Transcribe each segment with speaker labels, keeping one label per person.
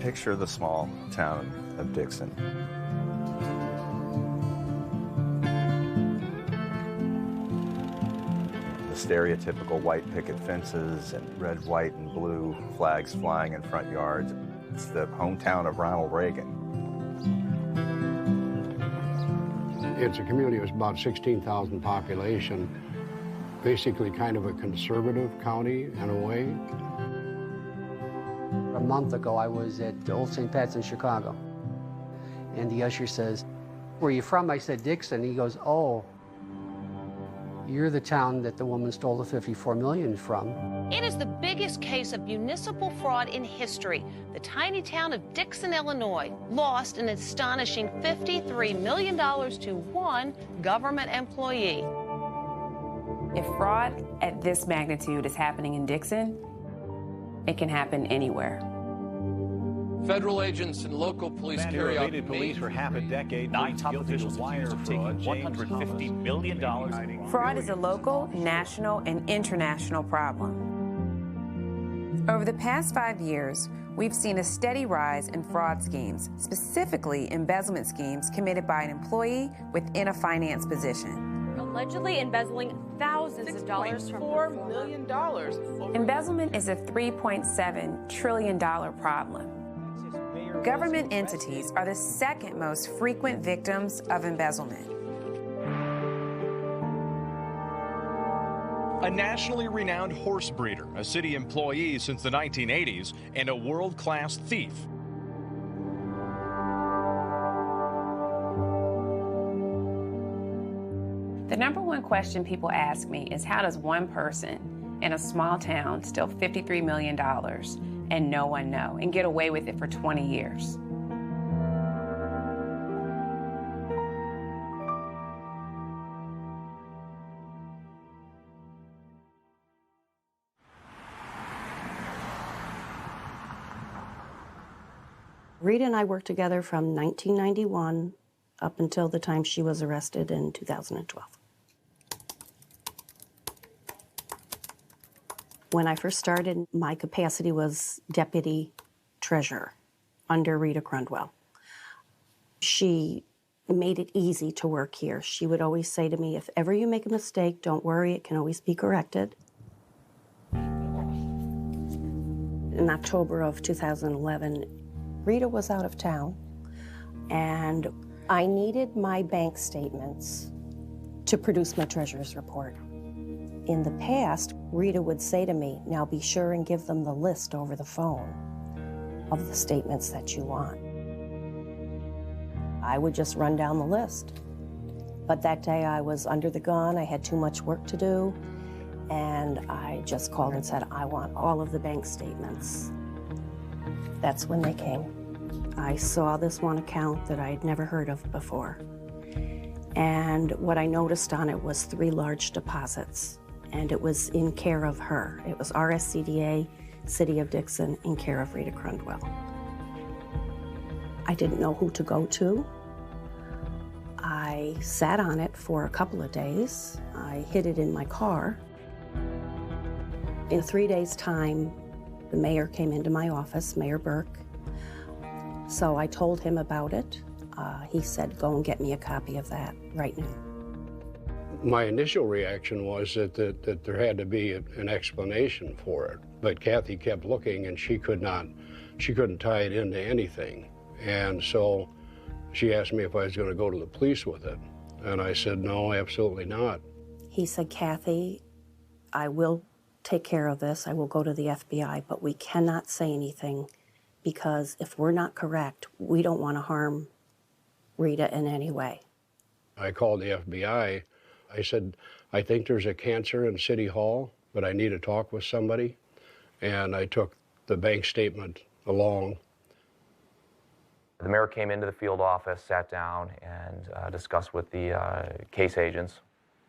Speaker 1: Picture the small town of Dixon. The stereotypical white picket fences and red, white, and blue flags flying in front yards. It's the hometown of Ronald Reagan.
Speaker 2: It's a community of about 16,000 population, basically kind of a conservative county in a way.
Speaker 3: A month ago, I was at Old St. Pat's in Chicago, and the usher says, "Where are you from?" I said, "Dixon." He goes, "Oh, you're the town that the woman stole the $54 million from."
Speaker 4: It is the biggest case of municipal fraud in history. The tiny town of Dixon, Illinois, lost an astonishing $53 million to one government employee.
Speaker 5: If fraud at this magnitude is happening in Dixon, it can happen anywhere.
Speaker 6: Federal agents and local police carry out
Speaker 7: police for half a decade. 9 top officials accused of taking $150 million.
Speaker 5: Fraud is a local, national, and international problem. Over the past 5 years, we've seen a steady rise in fraud schemes, specifically embezzlement schemes committed by an employee within a finance position.
Speaker 8: Allegedly embezzling thousands of dollars from
Speaker 9: $4 million.
Speaker 5: Embezzlement is a $3.7 trillion problem. Government entities are the second most frequent victims of embezzlement.
Speaker 10: A nationally renowned horse breeder, a city employee since the 1980s, and a world-class thief.
Speaker 5: The number one question people ask me is, how does one person in a small town steal $53 million and no one know, and get away with it for 20 years?
Speaker 11: Rita and I worked together from 1991 up until the time she was arrested in 2012. When I first started, my capacity was deputy treasurer under Rita Crundwell. She made it easy to work here. She would always say to me, if ever you make a mistake, don't worry, it can always be corrected. In October of 2011, Rita was out of town, and I needed my bank statements to produce my treasurer's report. In the past, Rita would say to me, now be sure and give them the list over the phone of the statements that you want. I would just run down the list. But that day I was under the gun, I had too much work to do, and I just called and said, I want all of the bank statements. That's when they came. I saw this one account that I had never heard of before. And what I noticed on it was 3 large deposits, and it was in care of her. It was RSCDA, City of Dixon, in care of Rita Crundwell. I didn't know who to go to. I sat on it for a couple of days. I hid it in my car. In 3 days' time, the mayor came into my office, Mayor Burke. So I told him about it. He said, go and get me a copy of that right now.
Speaker 2: My initial reaction was that there had to be an explanation for it. But Kathy kept looking, and she couldn't tie it into anything. And so she asked me if I was going to go to the police with it. And I said, no, absolutely not.
Speaker 11: He said, Kathy, I will take care of this. I will go to the FBI, but we cannot say anything, because if we're not correct, we don't want to harm Rita in any way.
Speaker 2: I called the FBI. I said, I think there's a cancer in City Hall, but I need to talk with somebody. And I took the bank statement along.
Speaker 12: The mayor came into the field office, sat down, and discussed with the case agents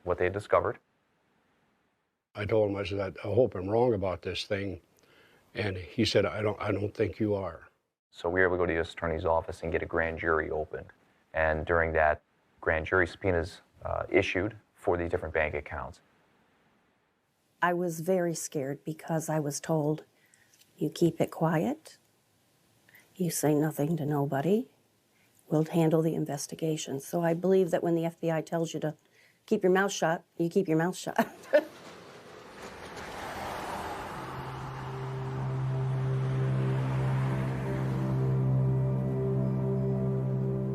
Speaker 12: what they had discovered.
Speaker 2: I told him, I said, I hope I'm wrong about this thing. And he said, I don't think you are.
Speaker 12: So we were able to go to the U.S. Attorney's office and get a grand jury opened. And during that grand jury subpoenas issued for these different bank accounts.
Speaker 11: I was very scared because I was told, you keep it quiet, you say nothing to nobody, we'll handle the investigation. So I believe that when the FBI tells you to keep your mouth shut, you keep your mouth shut.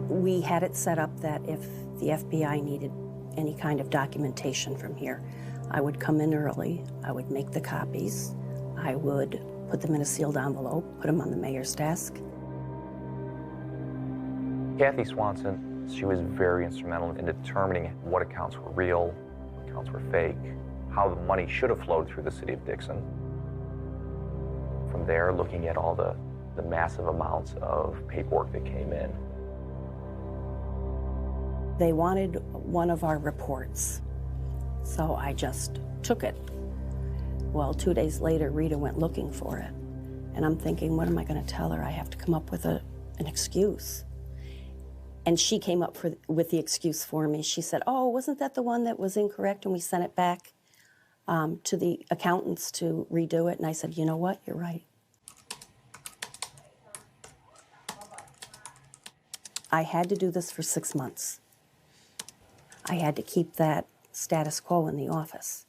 Speaker 11: We had it set up that if the FBI needed any kind of documentation from here, I would come in early, I would make the copies, I would put them in a sealed envelope, put them on the mayor's desk.
Speaker 12: Kathy Swanson, she was very instrumental in determining what accounts were real, what accounts were fake, how the money should have flowed through the city of Dixon. From there, looking at all the massive amounts of paperwork that came in.
Speaker 11: They wanted one of our reports, so I just took it. Well, 2 days later, Rita went looking for it. And I'm thinking, what am I going to tell her? I have to come up with an excuse. And she came up with the excuse for me. She said, oh, wasn't that the one that was incorrect? And we sent it back to the accountants to redo it. And I said, you know what? You're right. I had to do this for 6 months. I had to keep that status quo in the office.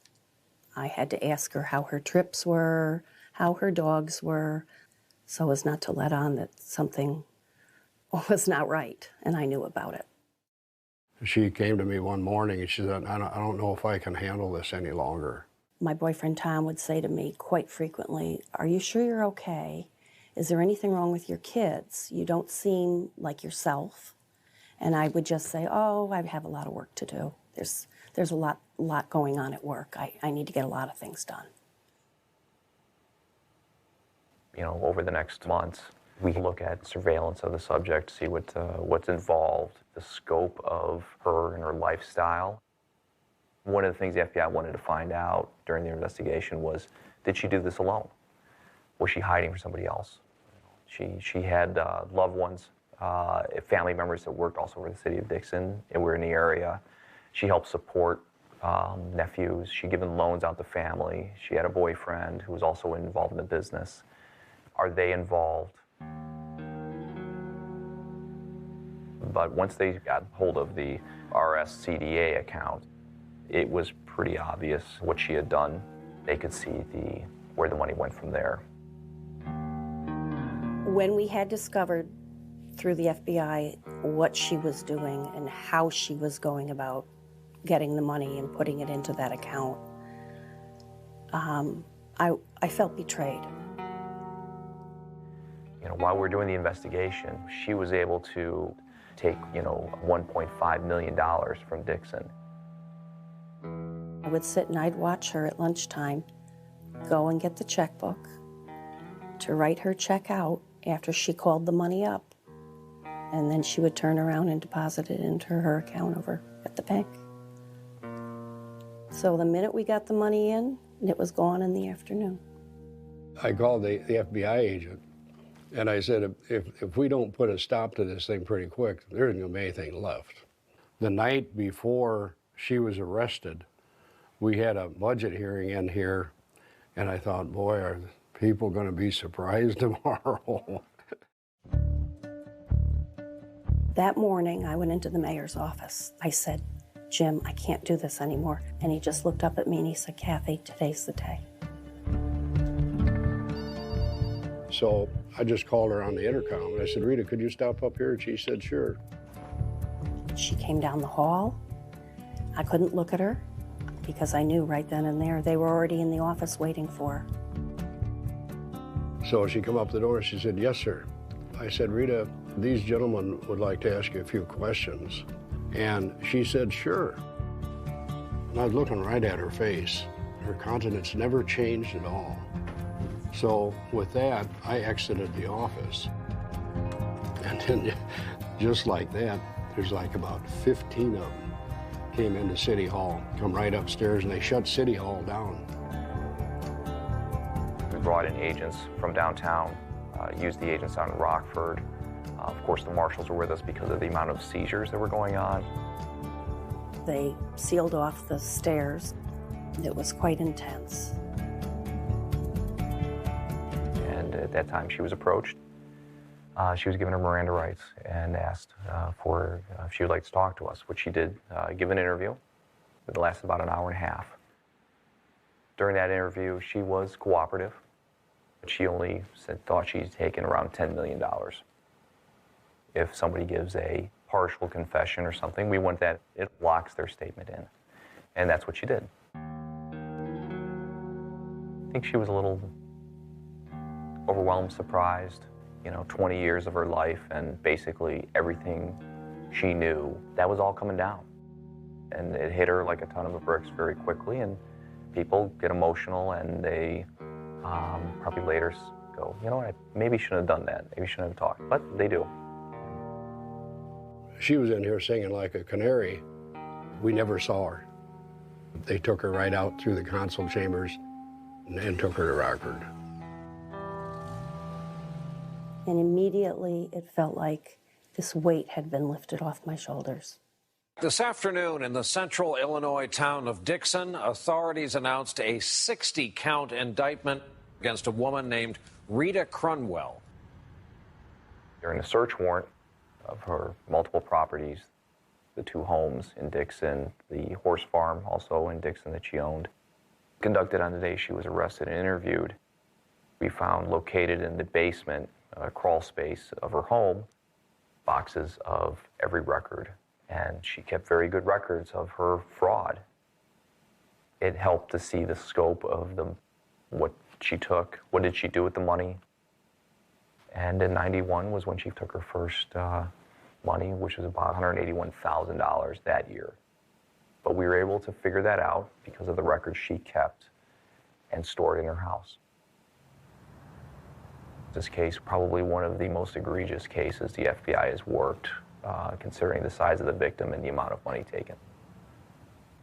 Speaker 11: I had to ask her how her trips were, how her dogs were, so as not to let on that something was not right, and I knew about it.
Speaker 2: She came to me one morning and she said, I don't know if I can handle this any longer.
Speaker 11: My boyfriend Tom would say to me quite frequently, are you sure you're okay? Is there anything wrong with your kids? You don't seem like yourself. And I would just say, oh, I have a lot of work to do. There's a lot going on at work. I need to get a lot of things done.
Speaker 12: You know, over the next months, we look at surveillance of the subject, see what's involved, the scope of her and her lifestyle. One of the things the FBI wanted to find out during the investigation was, did she do this alone? Was she hiding from somebody else? She had loved ones, family members that worked also for the city of Dixon and were in the area. She helped support nephews. She'd given loans out to family. She had a boyfriend who was also involved in the business. Are they involved? But once they got hold of the RSCDA account, it was pretty obvious what she had done. They could see where the money went from there.
Speaker 11: When we had discovered through the FBI what she was doing and how she was going about getting the money and putting it into that account, I felt betrayed.
Speaker 12: You know, while we're doing the investigation, she was able to take, $1.5 million from Dixon.
Speaker 11: I would sit and I'd watch her at lunchtime go and get the checkbook to write her check out after she called the money up. And then she would turn around and deposit it into her account over at the bank. So the minute we got the money in, it was gone in the afternoon.
Speaker 2: I called the FBI agent and I said, if we don't put a stop to this thing pretty quick, there isn't going to be anything left. The night before she was arrested, we had a budget hearing in here, and I thought, boy, are people going to be surprised tomorrow?
Speaker 11: That morning, I went into the mayor's office. I said, Jim, I can't do this anymore. And he just looked up at me and he said, Kathy, today's the day.
Speaker 2: So I just called her on the intercom and I said, Rita, could you stop up here? And she said, sure.
Speaker 11: She came down the hall. I couldn't look at her because I knew right then and there they were already in the office waiting for her.
Speaker 2: So she come up the door and she said, yes, sir. I said, Rita, these gentlemen would like to ask you a few questions. And she said, sure. And I was looking right at her face. Her countenance never changed at all. So with that, I exited the office. And then just like that, there's like about 15 of them came into City Hall, come right upstairs, and they shut City Hall down.
Speaker 12: We brought in agents from downtown, used the agents out in Rockford, Of course, the marshals were with us because of the amount of seizures that were going on.
Speaker 11: They sealed off the stairs. It was quite intense.
Speaker 12: And at that time, she was approached. She was given her Miranda rights and asked for if she would like to talk to us, which she did give an interview. It lasted about an hour and a half. During that interview, she was cooperative, but she only thought she'd taken around $10 million. If somebody gives a partial confession or something, we want that it locks their statement in. And that's what she did. I think she was a little overwhelmed, surprised. 20 years of her life and basically everything she knew, that was all coming down. And it hit her like a ton of bricks very quickly, and people get emotional and they probably later go, you know what, I maybe shouldn't have done that, maybe shouldn't have talked, but they do.
Speaker 2: She was in here singing like a canary. We never saw her. They took her right out through the council chambers and took her to Rockford.
Speaker 11: And immediately it felt like this weight had been lifted off my shoulders.
Speaker 9: This afternoon in the central Illinois town of Dixon, authorities announced a 60-count indictment against a woman named Rita Crunwell.
Speaker 12: During a search warrant of her multiple properties, the 2 homes in Dixon, the horse farm also in Dixon that she owned, conducted on the day she was arrested and interviewed, we found located in the basement, crawl space of her home, boxes of every record. And she kept very good records of her fraud. It helped to see the scope of what she took, what did she do with the money. And in '91 was when she took her first money, which was about $181,000 that year. But we were able to figure that out because of the records she kept and stored in her house. This case, probably one of the most egregious cases the FBI has worked, considering the size of the victim and the amount of money taken.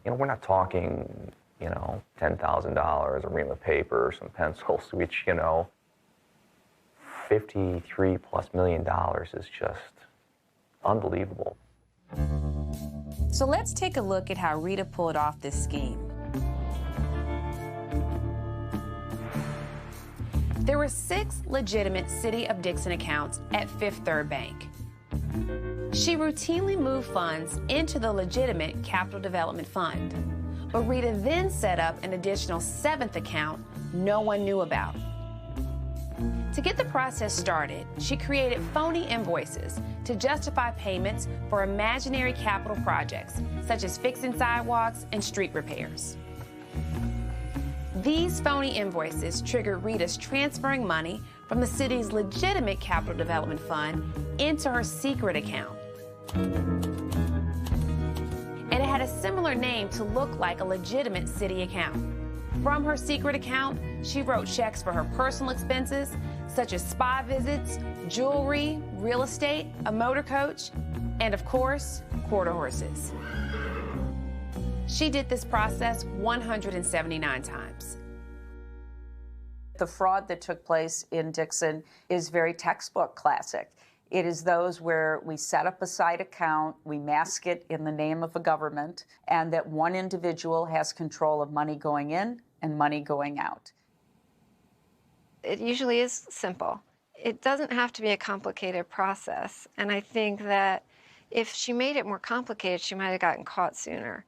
Speaker 12: We're not talking, $10,000, a ream of paper, some pencils, which, $53+ million is just unbelievable.
Speaker 5: So let's take a look at how Rita pulled off this scheme. There were 6 legitimate City of Dixon accounts at Fifth Third Bank. She routinely moved funds into the legitimate Capital Development Fund. But Rita then set up an additional 7th account no one knew about. To get the process started, she created phony invoices to justify payments for imaginary capital projects, such as fixing sidewalks and street repairs. These phony invoices triggered Rita's transferring money from the city's legitimate Capital Development Fund into her secret account. And it had a similar name to look like a legitimate city account. From her secret account, she wrote checks for her personal expenses, such as spa visits, jewelry, real estate, a motor coach, and of course, quarter horses. She did this process 179 times.
Speaker 13: The fraud that took place in Dixon is very textbook classic. It is those where we set up a side account, we mask it in the name of a government, and that one individual has control of money going in and money going out.
Speaker 14: It usually is simple. It doesn't have to be a complicated process, and I think that if she made it more complicated, she might have gotten caught sooner.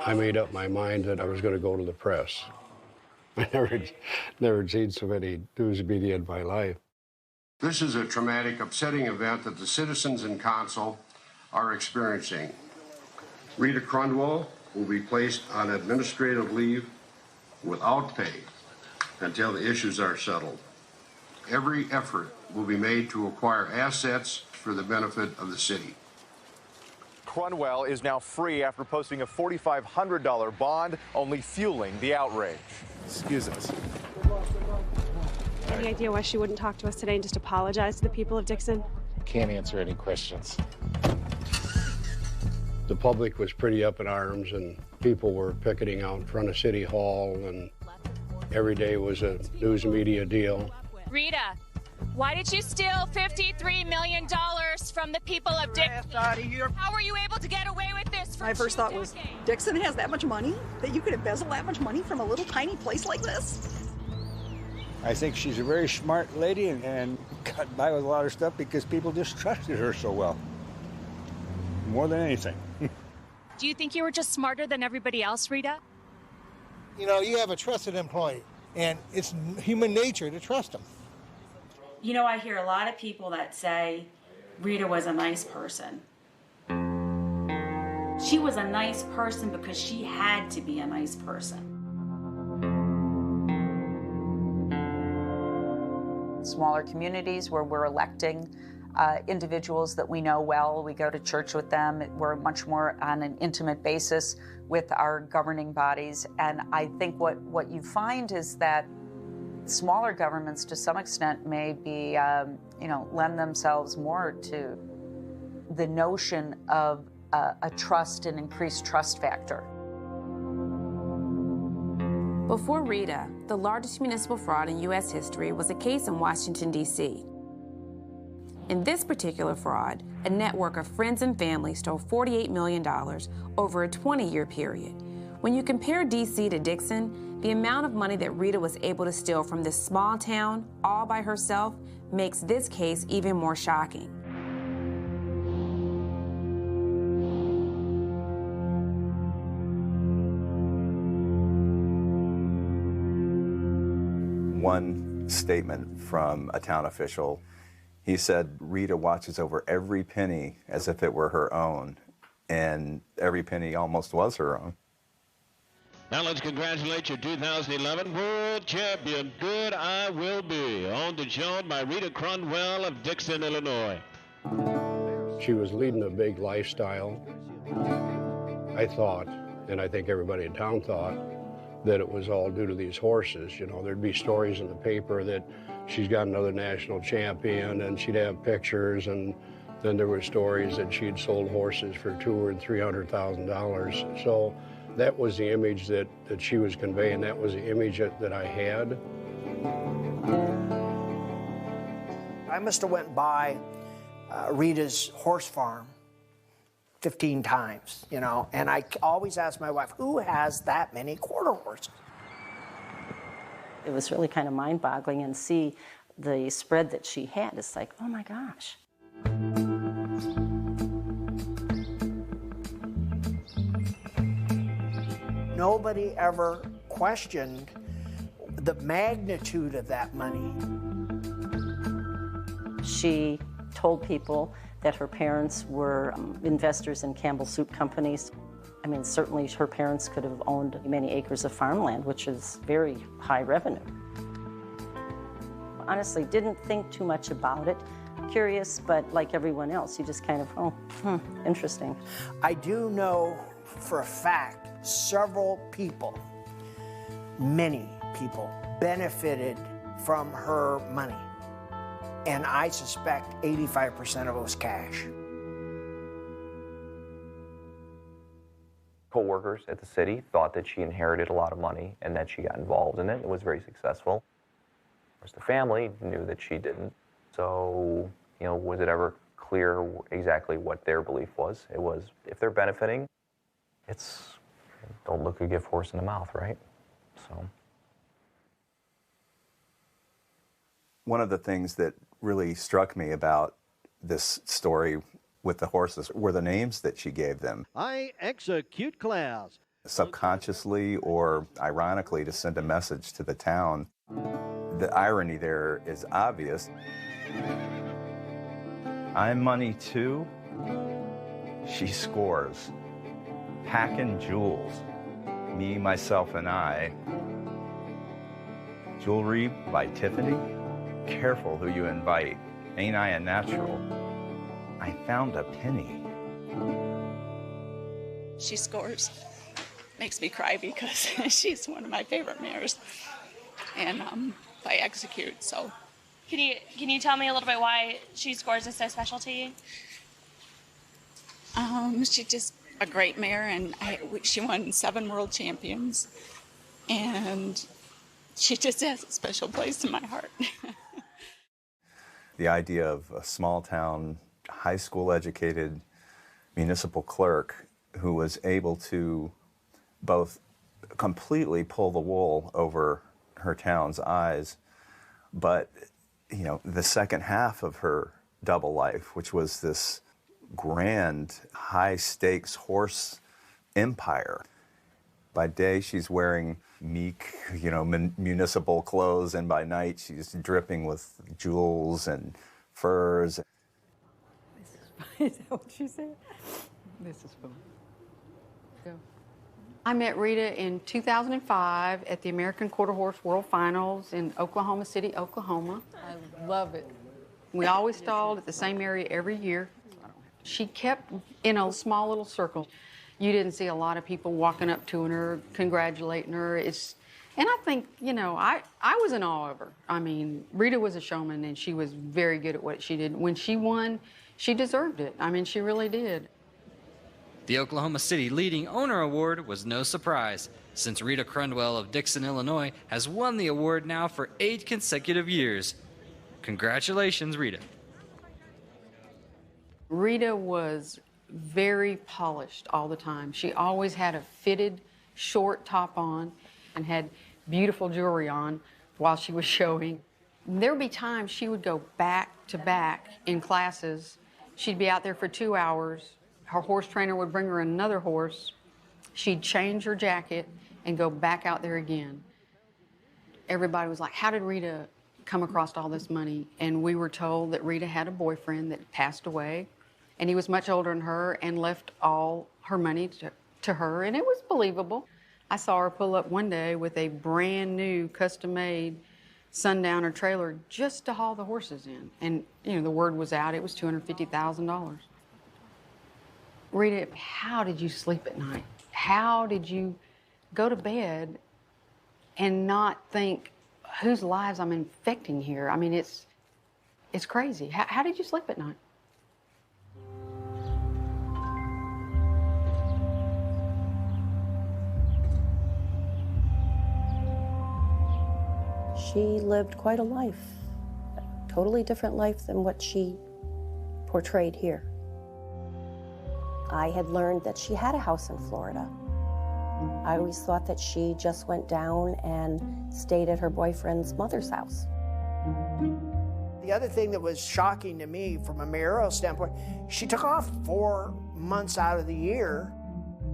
Speaker 2: I made up my mind that I was going to go to the press. I never seen so many news media in my life.
Speaker 15: This is a traumatic, upsetting event that the citizens and council are experiencing. Rita Crunwell will be placed on administrative leave without pay until the issues are settled. Every effort will be made to acquire assets for the benefit of the city.
Speaker 10: Crunwell is now free after posting a $4,500 bond, only fueling the outrage.
Speaker 16: Excuse us.
Speaker 8: Any idea why she wouldn't talk to us today and just apologize to the people of Dixon?
Speaker 16: Can't answer any questions.
Speaker 2: The public was pretty up in arms, and people were picketing out in front of City Hall, and Every day was a news media deal.
Speaker 17: Rita, why did you steal $53 million from the people of Dixon? How were you able to get away with this for
Speaker 18: My first thought was, Dixon has that much money that you could embezzle that much money from a little tiny place like this?
Speaker 19: I think she's a very smart lady and got by with a lot of stuff because people just trusted her so well. More than anything.
Speaker 17: Do you think you were just smarter than everybody else, Rita?
Speaker 20: You know, you have a trusted employee, and it's human nature to trust them.
Speaker 21: You know, I hear a lot of people that say Rita was a nice person. She was a nice person because she had to be a nice person.
Speaker 13: Smaller communities where we're electing individuals that we know well, we go to church with them, we're much more on an intimate basis with our governing bodies. And I think what you find is that smaller governments to some extent may be, lend themselves more to the notion of a trust and increased trust factor.
Speaker 5: Before Rita, the largest municipal fraud in U.S. history was a case in Washington, D.C. In this particular fraud, a network of friends and family stole $48 million over a 20-year period. When you compare D.C. to Dixon, the amount of money that Rita was able to steal from this small town all by herself makes this case even more shocking.
Speaker 1: One statement from a town official, he said, Rita watches over every penny as if it were her own, and every penny almost was her own.
Speaker 22: Now let's congratulate your 2011 World Champion, Good I Will Be, owned and shown by Rita Crundwell of Dixon, Illinois.
Speaker 2: She was leading a big lifestyle. I thought, and I think everybody in town thought, that it was all due to these horses. You know, there'd be stories in the paper that she's got another national champion, and she'd have pictures, and then there were stories that she'd sold horses for $200,000 or $300,000. So that was the image that she was conveying. That was the image that I had.
Speaker 23: I must have went by Rita's horse farm 15 times, you know, and I always ask my wife, who has that many quarter horses?
Speaker 11: It was really kind of mind-boggling, and see the spread that she had. It's like, oh my gosh.
Speaker 23: Nobody ever questioned the magnitude of that money.
Speaker 11: She told people that her parents were investors in Campbell Soup companies. I mean, certainly her parents could have owned many acres of farmland, which is very high revenue. Honestly, didn't think too much about it. Curious, but like everyone else, you just kind of, interesting.
Speaker 23: I do know for a fact several people, many people, benefited from her money. And I suspect 85% of it was cash.
Speaker 12: Co-workers at the city thought that she inherited a lot of money and that she got involved in it and was very successful. Of course, the family knew that she didn't. So, you know, was it ever clear exactly what their belief was? It was, if they're benefiting, don't look a gift horse in the mouth, right? So.
Speaker 1: One of the things that really struck me about this story with the horses were the names that she gave them.
Speaker 24: I execute class.
Speaker 1: Subconsciously or ironically to send a message to the town. The irony there is obvious. I'm money too. She scores. Packin' jewels. Me, myself, and I. Jewelry by Tiffany. Careful who you invite. Ain't I a natural? I found a penny.
Speaker 18: She scores. Makes me cry because she's one of my favorite mares. And I execute, so.
Speaker 17: Can you tell me a little bit why She Scores is so special to you?
Speaker 18: She's just a great mare, and she won 7 world champions. And She just has a special place in my heart.
Speaker 1: The idea of a small town, high school educated municipal clerk who was able to both completely pull the wool over her town's eyes, but the second half of her double life, which was this grand, high stakes horse empire. By day, she's wearing meek, municipal clothes, and by night, she's dripping with jewels and furs.
Speaker 3: Is that what you said? This is fun. Go. I met Rita in 2005 at the American Quarter Horse World Finals in Oklahoma City, Oklahoma. I love it. We always stalled at the same area every year. She kept in a small little circle. You didn't see a lot of people walking up to her, congratulating her. And I think, I was in awe of her. I mean, Rita was a showman, and she was very good at what she did. When she won, she deserved it. I mean, she really did.
Speaker 4: The Oklahoma City Leading Owner Award was no surprise, since Rita Crundwell of Dixon, Illinois, has won the award now for 8 consecutive years. Congratulations, Rita.
Speaker 3: Rita was very polished all the time. She always had a fitted, short top on and had beautiful jewelry on while she was showing. There would be times she would go back to back in classes. She'd be out there for 2 hours. Her horse trainer would bring her another horse. She'd change her jacket and go back out there again. Everybody was like, how did Rita come across all this money? And we were told that Rita had a boyfriend that passed away, and he was much older than her and left all her money to her, and it was believable. I saw her pull up one day with a brand new custom-made Sundowner trailer just to haul the horses in. And, the word was out, it was $250,000. Rita, how did you sleep at night? How did you go to bed and not think, whose lives I'm infecting here? I mean, it's crazy. How did you sleep at night?
Speaker 11: She lived quite a life, a totally different life than what she portrayed here. I had learned that she had a house in Florida. I always thought that she just went down and stayed at her boyfriend's mother's house.
Speaker 23: The other thing that was shocking to me from a mayoral standpoint, she took off 4 months out of the year.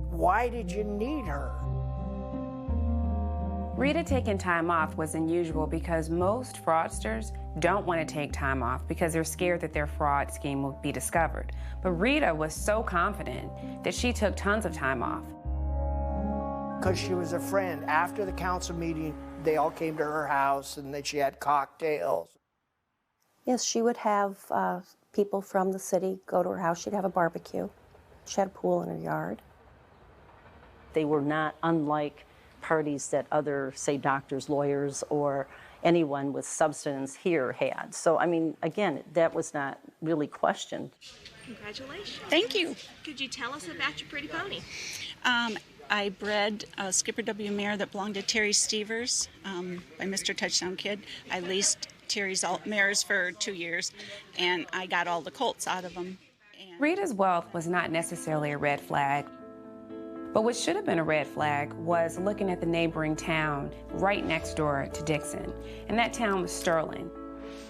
Speaker 23: Why did you need her?
Speaker 5: Rita taking time off was unusual because most fraudsters don't want to take time off because they're scared that their fraud scheme will be discovered. But Rita was so confident that she took tons of time off.
Speaker 23: Because she was a friend. After the council meeting, they all came to her house and she had cocktails.
Speaker 11: Yes, she would have people from the city go to her house. She'd have a barbecue. She had a pool in her yard.
Speaker 6: They were not unlike parties that other, say, doctors, lawyers, or anyone with substance here had. So, I mean, again, that was not really questioned.
Speaker 18: Congratulations. Thank you. Could you tell us about your pretty pony? I bred a Skipper W mare that belonged to Terry Stevers by Mr. Touchdown Kid. I leased Terry's mares for 2 years, and I got all the colts out of them.
Speaker 5: Rita's wealth was not necessarily a red flag. But what should have been a red flag was looking at the neighboring town right next door to Dixon, and that town was Sterling.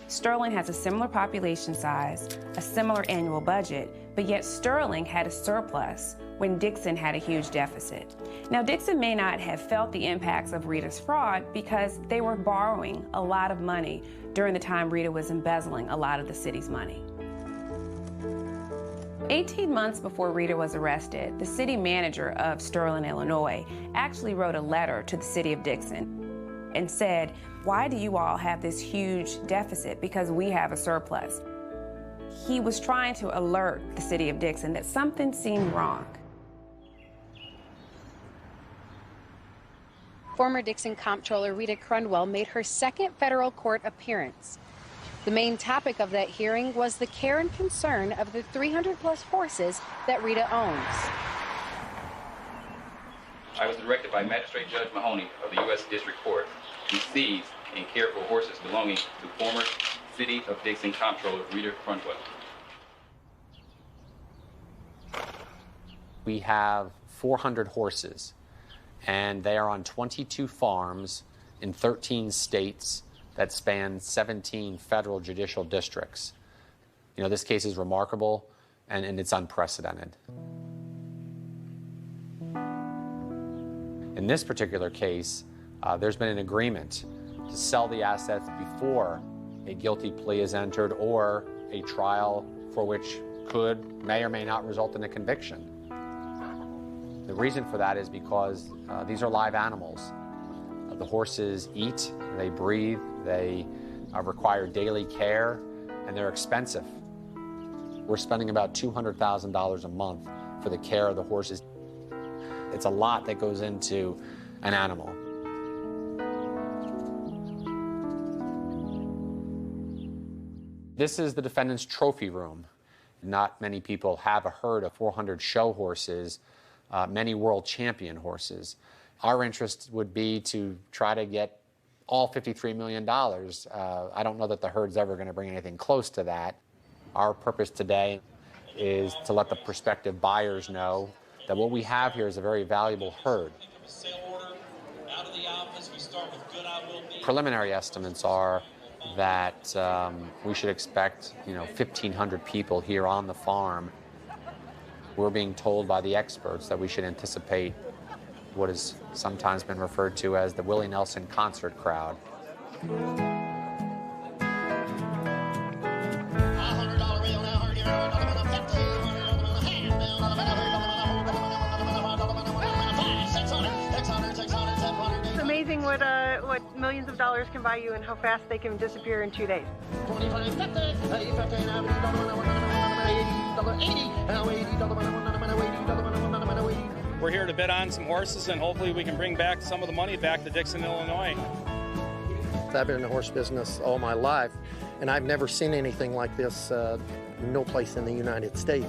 Speaker 5: Sterling has a similar population size, a similar annual budget, but yet Sterling had a surplus when Dixon had a huge deficit. Now, Dixon may not have felt the impacts of Rita's fraud because they were borrowing a lot of money during the time Rita was embezzling a lot of the city's money. 18 months before Rita was arrested, the city manager of Sterling, Illinois, actually wrote a letter to the city of Dixon and said, why do you all have this huge deficit? Because we have a surplus. He was trying to alert the city of Dixon that something seemed wrong.
Speaker 7: Former Dixon Comptroller Rita Crundwell made her second federal court appearance. The main topic of that hearing was the care and concern of the 300-plus horses that Rita owns.
Speaker 25: I was directed by Magistrate Judge Mahoney of the U.S. District Court
Speaker 9: and seize and care for horses belonging to former City of Dixon Comptroller Rita Crundwell.
Speaker 10: We have 400 horses, and they are on 22 farms in 13 states that span 17 federal judicial districts. You know, this case is remarkable, and it's unprecedented. In this particular case, there's been an agreement to sell the assets before a guilty plea is entered or a trial for which may or may not result in a conviction. The reason for that is because these are live animals. The horses eat, they breathe, they require daily care, and they're expensive. We're spending about $200,000 a month for the care of the horses. It's a lot that goes into an animal. This is the defendant's trophy room. Not many people have a herd of 400 show horses, many world champion horses. Our interest would be to try to get all $53 million. I don't know that the herd's ever going to bring anything close to that. Our purpose today is to let the prospective buyers know that what we have here is a very valuable herd. Preliminary estimates are that we should expect, 1,500 people here on the farm. We're being told by the experts that we should anticipate what has sometimes been referred to as the Willie Nelson concert crowd.
Speaker 8: It's amazing what millions of dollars can buy you and how fast they can disappear in 2 days.
Speaker 14: We're here to bid on some horses, and hopefully we can bring back some of the money back to Dixon, Illinois.
Speaker 15: I've been in the horse business all my life, and I've never seen anything like this, no place in the United States.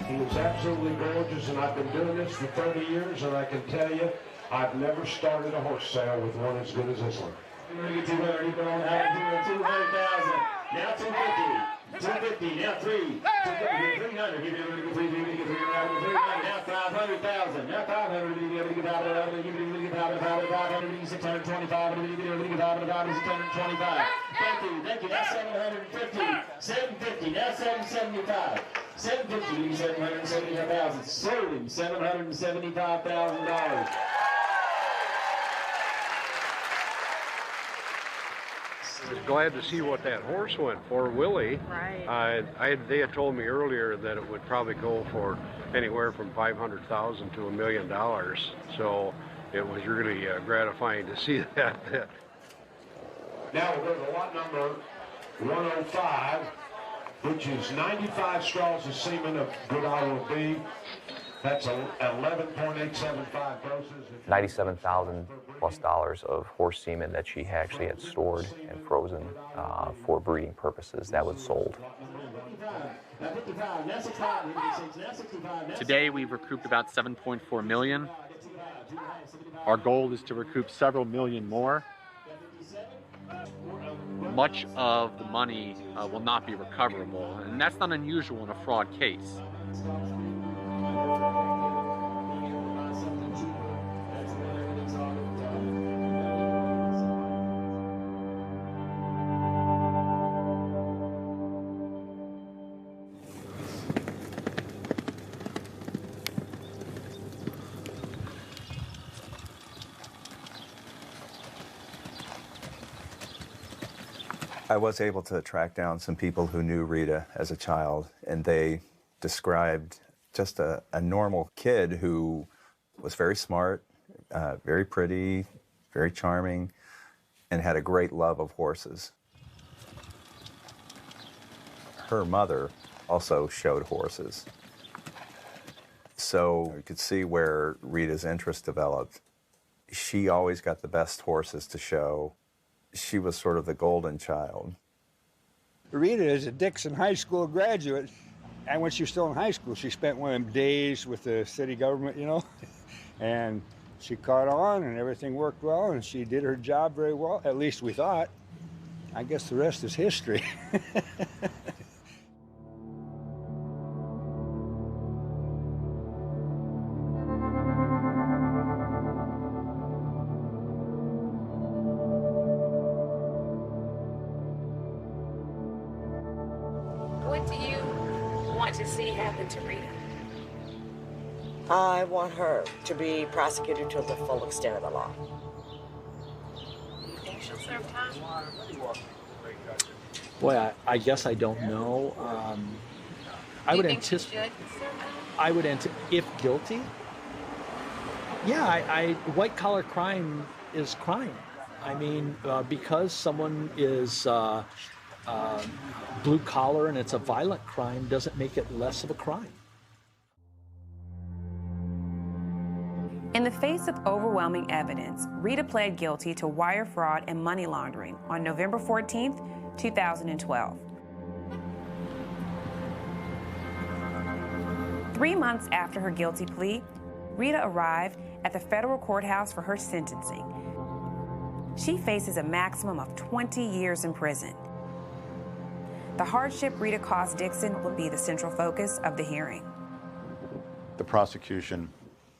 Speaker 25: He was absolutely gorgeous, and I've been doing this for 30 years, and I can tell you, I've never started a horse sale with one as good as this one. We're going to get 200, keep on out, 200,000, now 250. 250, now 300, 300, give it a little 300, now 500,000, now 500, give it a little 500, give it a little 500, 625, give it a little 625. Thank you, now 750, 750, now 775, 750, 775,000, sold him $775,000.
Speaker 2: Glad to see what that horse went for, Willie.
Speaker 21: Right.
Speaker 2: They had told me earlier that it would probably go for anywhere from $500,000 to $1 million. So it was really gratifying to see that.
Speaker 25: Now we'll go to lot number 105, which is 95 straws of semen of good IOB. That's 11.875 grosses.
Speaker 12: $97,000+ of horse semen that she actually had stored and frozen for breeding purposes. That was sold.
Speaker 26: Today we've recouped about $7.4 million. Our goal is to recoup several million more. Much of the money will not be recoverable, and that's not unusual in a fraud case.
Speaker 1: I was able to track down some people who knew Rita as a child, and they described just a normal kid who was very smart, very pretty, very charming, and had a great love of horses. Her mother also showed horses. So you could see where Rita's interest developed. She always got the best horses to show. She was sort of the golden child.
Speaker 19: Rita is a Dixon High School graduate, and when she was still in high school, she spent one of them days with the city government, and she caught on and everything worked well and she did her job very well, at least we thought. I guess the rest is history.
Speaker 5: What do you want to see happen to Rita?
Speaker 13: I want her to be prosecuted to the full extent of the law.
Speaker 5: You think she'll serve time?
Speaker 16: Boy, I guess I don't know. I would anticipate. I would if guilty. Yeah, white collar crime is crime. I mean, because someone is blue collar and it's a violent crime doesn't make it less of a crime.
Speaker 5: In the face of overwhelming evidence, Rita pled guilty to wire fraud and money laundering on November 14th, 2012. 3 months after her guilty plea, Rita arrived at the federal courthouse for her sentencing. She faces a maximum of 20 years in prison. The hardship Rita caused Dixon will be the central focus of the hearing.
Speaker 17: The prosecution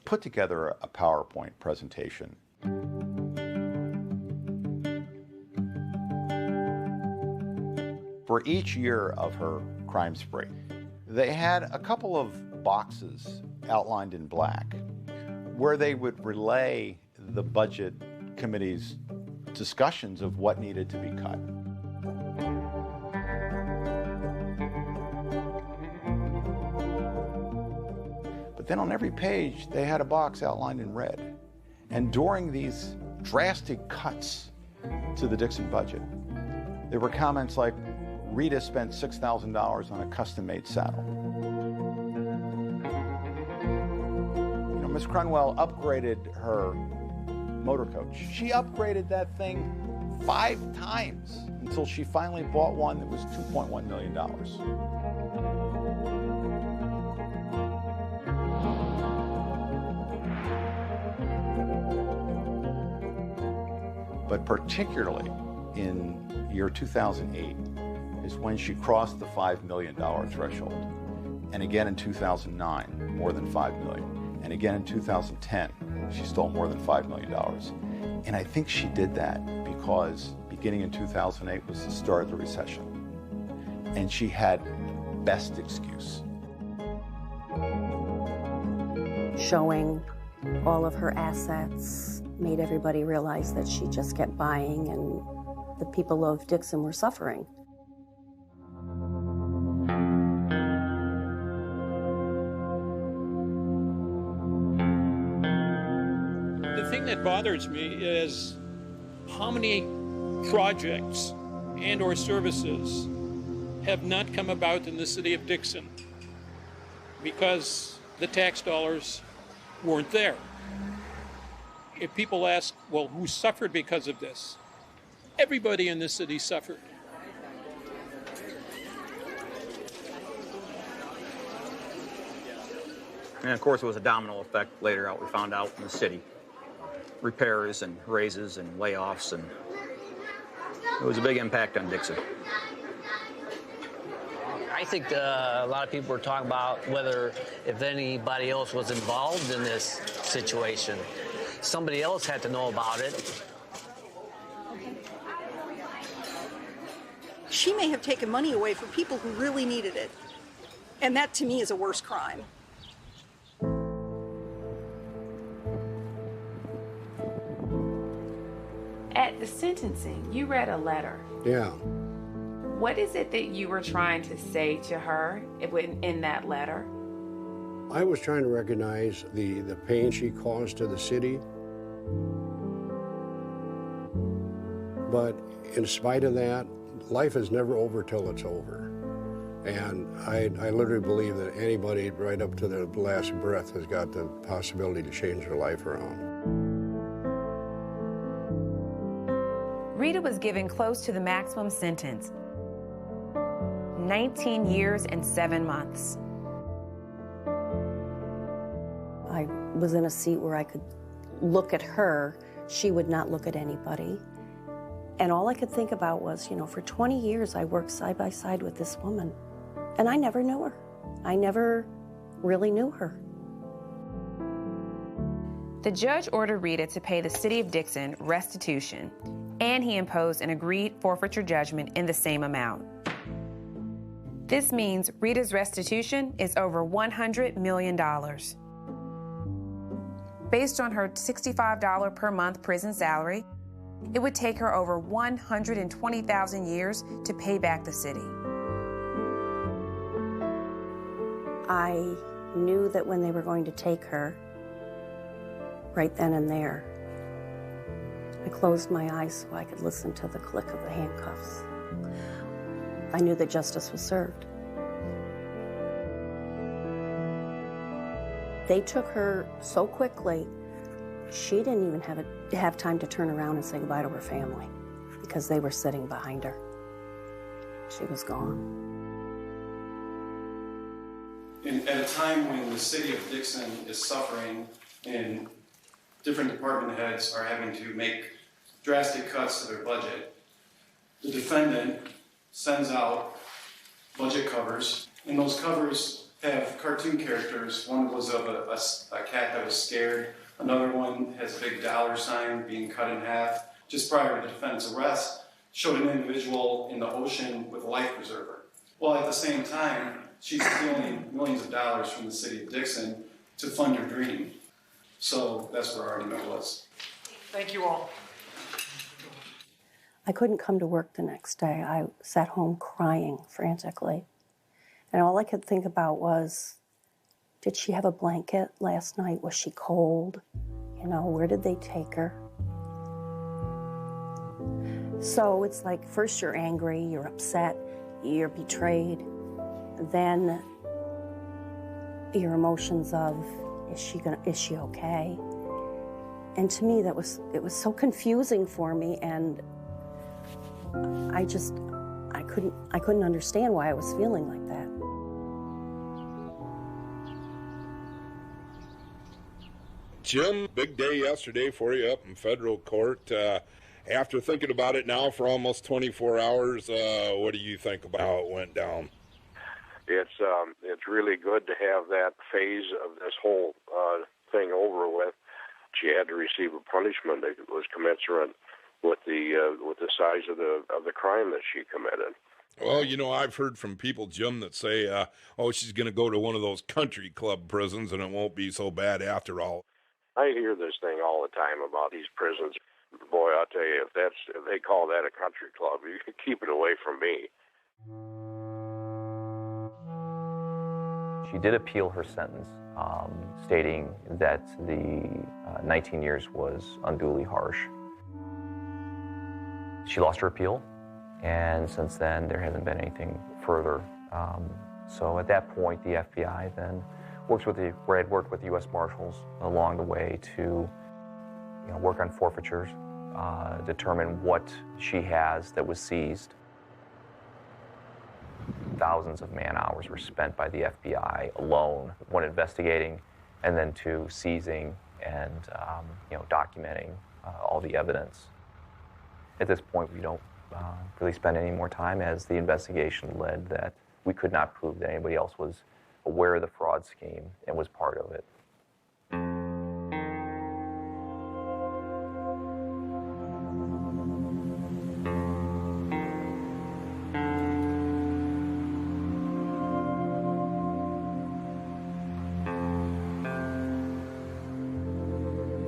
Speaker 17: put together a PowerPoint presentation. For each year of her crime spree, they had a couple of boxes outlined in black where they would relay the budget committee's discussions of what needed to be cut. Then on every page, they had a box outlined in red. And during these drastic cuts to the Dixon budget, there were comments like, Rita spent $6,000 on a custom-made saddle. You know, Ms. Crunwell upgraded her motor coach. She upgraded that thing 5 times until she finally bought one that was $2.1 million. But particularly in year 2008 is when she crossed the $5 million threshold. And again in 2009, more than $5 million. And again in 2010, she stole more than $5 million. And I think she did that because beginning in 2008 was the start of the recession. And she had best excuse.
Speaker 11: Showing all of her assets made everybody realize that she just kept buying, and the people of Dixon were suffering.
Speaker 20: The thing that bothers me is how many projects and or services have not come about in the city of Dixon because the tax dollars weren't there. If people ask, well, who suffered because of this? Everybody in the city suffered.
Speaker 22: And of course, it was a domino effect later out, we found out in the city. Repairs and raises and layoffs, and it was a big impact on Dixon.
Speaker 24: I think a lot of people were talking about whether if anybody else was involved in this situation. Somebody else had to know about it.
Speaker 27: She may have taken money away from people who really needed it. And that, to me, is a worse crime.
Speaker 5: At the sentencing, you read a letter.
Speaker 2: Yeah.
Speaker 5: What is it that you were trying to say to her in that letter?
Speaker 2: I was trying to recognize the pain she caused to the city. But in spite of that, life is never over till it's over. And I literally believe that anybody right up to their last breath has got the possibility to change their life around.
Speaker 5: Rita was given close to the maximum sentence, 19 years and 7 months.
Speaker 11: I was in a seat where I could look at her, she would not look at anybody. And all I could think about was, for 20 years I worked side by side with this woman, and I never knew her. I never really knew her.
Speaker 5: The judge ordered Rita to pay the city of Dixon restitution, and he imposed an agreed forfeiture judgment in the same amount. This means Rita's restitution is over $100 million. Based on her $65 per month prison salary, it would take her over 120,000 years to pay back the city.
Speaker 11: I knew that when they were going to take her, right then and there, I closed my eyes so I could listen to the click of the handcuffs. I knew that justice was served. They took her so quickly, she didn't even have time to turn around and say goodbye to her family because they were sitting behind her. She was gone.
Speaker 3: At a time when the city of Dixon is suffering and different department heads are having to make drastic cuts to their budget, the defendant sends out budget covers, and those covers have cartoon characters. One was of a cat that was scared. Another one has a big dollar sign being cut in half. Just prior to the defendant's arrest, showed an individual in the ocean with a life preserver. While at the same time, she's stealing millions of dollars from the city of Dixon to fund her dream. So that's where our argument was.
Speaker 4: Thank you all.
Speaker 11: I couldn't come to work the next day. I sat home crying frantically. And all I could think about was, did she have a blanket last night? Was she cold? Where did they take her? So it's like, first you're angry, you're upset, you're betrayed. Then your emotions of, is she okay? And to me, it was so confusing for me, and I couldn't understand why I was feeling like that.
Speaker 6: Jim, big day yesterday for you up in federal court. After thinking about it now for almost 24 hours, what do you think about how it went down?
Speaker 7: It's really good to have that phase of this whole thing over with. She had to receive a punishment that was commensurate with the size of the crime that she committed.
Speaker 6: Well, I've heard from people, Jim, that say, she's going to go to one of those country club prisons and it won't be so bad after all.
Speaker 7: I hear this thing all the time about these prisons. Boy, I'll tell you, if they call that a country club, you can keep it away from me.
Speaker 12: She did appeal her sentence, stating that the 19 years was unduly harsh. She lost her appeal, and since then there hasn't been anything further. So at that point, the FBI then worked with the U.S. Marshals along the way to work on forfeitures, determine what she has that was seized. Thousands of man-hours were spent by the FBI alone, one investigating, and then two seizing and documenting all the evidence. At this point, we don't really spend any more time, as the investigation led that we could not prove that anybody else was aware of the fraud scheme and was part of it.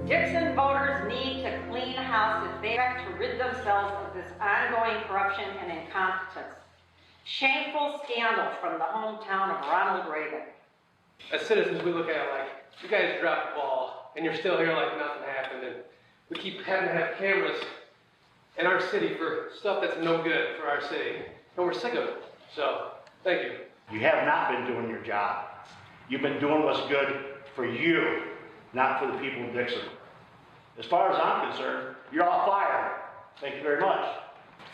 Speaker 9: Dixon voters need to clean house if they have to rid themselves of this ongoing corruption and incompetence. Shameful scandal from the hometown of Ronald Reagan.
Speaker 4: As citizens, we look at it like, you guys dropped the ball, and you're still here like nothing happened, and we keep having to have cameras in our city for stuff that's no good for our city, and we're sick of it. So, thank you.
Speaker 18: You have not been doing your job. You've been doing what's good for you, not for the people of Dixon. As far as I'm concerned, you're all fired. Thank you very much.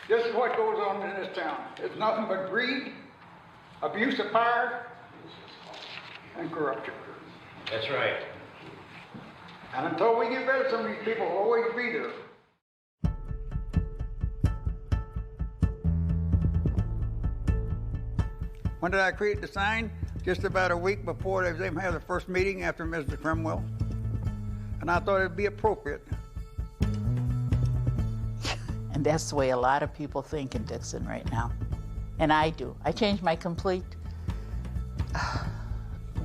Speaker 23: This is what goes on in this town. It's nothing but greed, abuse of power, and corruption.
Speaker 4: That's right.
Speaker 23: And until we get rid of some of these people, will always be there. When did I create the sign? Just about a week before they was even have the first meeting after Mr. Cromwell. And I thought it'd be appropriate.
Speaker 8: And that's the way a lot of people think in Dixon right now. And I do. I changed my complete,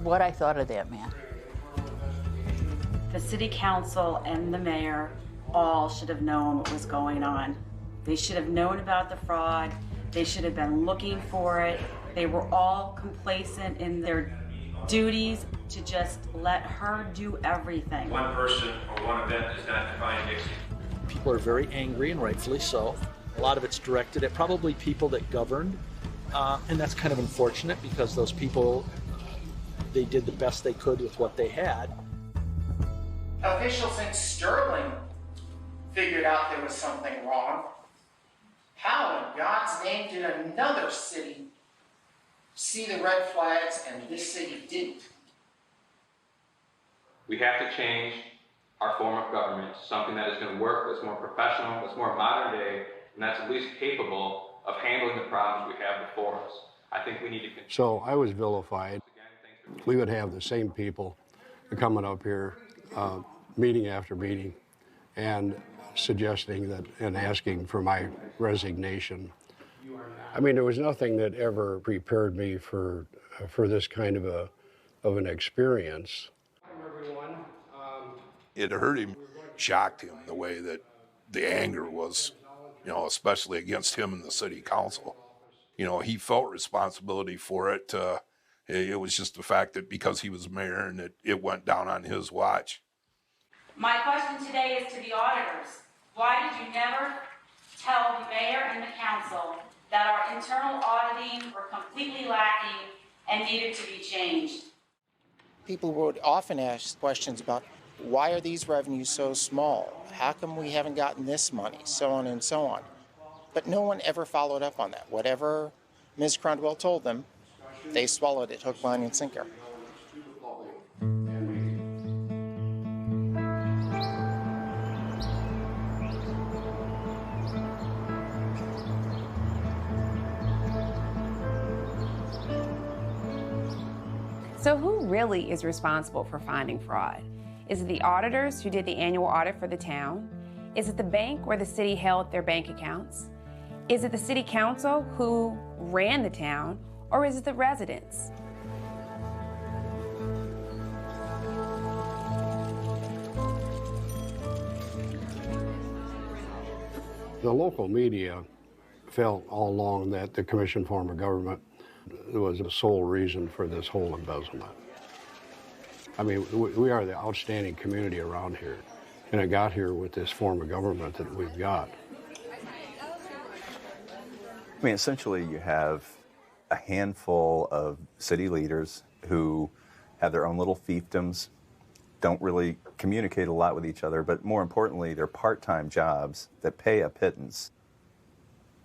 Speaker 8: what I thought of that man.
Speaker 9: The city council and the mayor all should have known what was going on. They should have known about the fraud. They should have been looking for it. They were all complacent in their duties to just let her do everything.
Speaker 10: One person or one event does not define Dixie.
Speaker 16: People are very angry, and rightfully so. A lot of it's directed at probably people that governed, and that's kind of unfortunate because those people, they did the best they could with what they had.
Speaker 14: Officials in Sterling figured out there was something wrong. How in God's name did another city see the red flags and this city didn't?
Speaker 15: We have to change our form of government to something that is going to work, that's more professional, that's more modern day, and that's at least capable of handling the problems we have before us. I think we need to continue.
Speaker 2: So I was vilified. We would have the same people coming up here, meeting after meeting, and suggesting that and asking for my resignation. I mean, there was nothing that ever prepared me for this kind of an experience.
Speaker 6: It hurt him, shocked him the way that the anger was, especially against him and the city council. He felt responsibility for it. It was just the fact that because he was mayor and it went down on his watch.
Speaker 9: My question today is to the auditors. Why did you never tell the mayor and the council that our internal auditing were completely lacking and needed to be changed?
Speaker 21: People would often ask questions about why are these revenues so small? How come we haven't gotten this money? So on and so on. But no one ever followed up on that. Whatever Ms. Crondwell told them, they swallowed it hook, line, and sinker.
Speaker 5: So who really is responsible for finding fraud? Is it the auditors who did the annual audit for the town? Is it the bank where the city held their bank accounts? Is it the city council who ran the town? Or is it the residents?
Speaker 2: The local media felt all along that the commission form of government was the sole reason for this whole embezzlement. I mean, we are the outstanding community around here, and it got here with this form of government that we've got.
Speaker 1: I mean, essentially you have a handful of city leaders who have their own little fiefdoms, don't really communicate a lot with each other, but more importantly, they're part-time jobs that pay a pittance.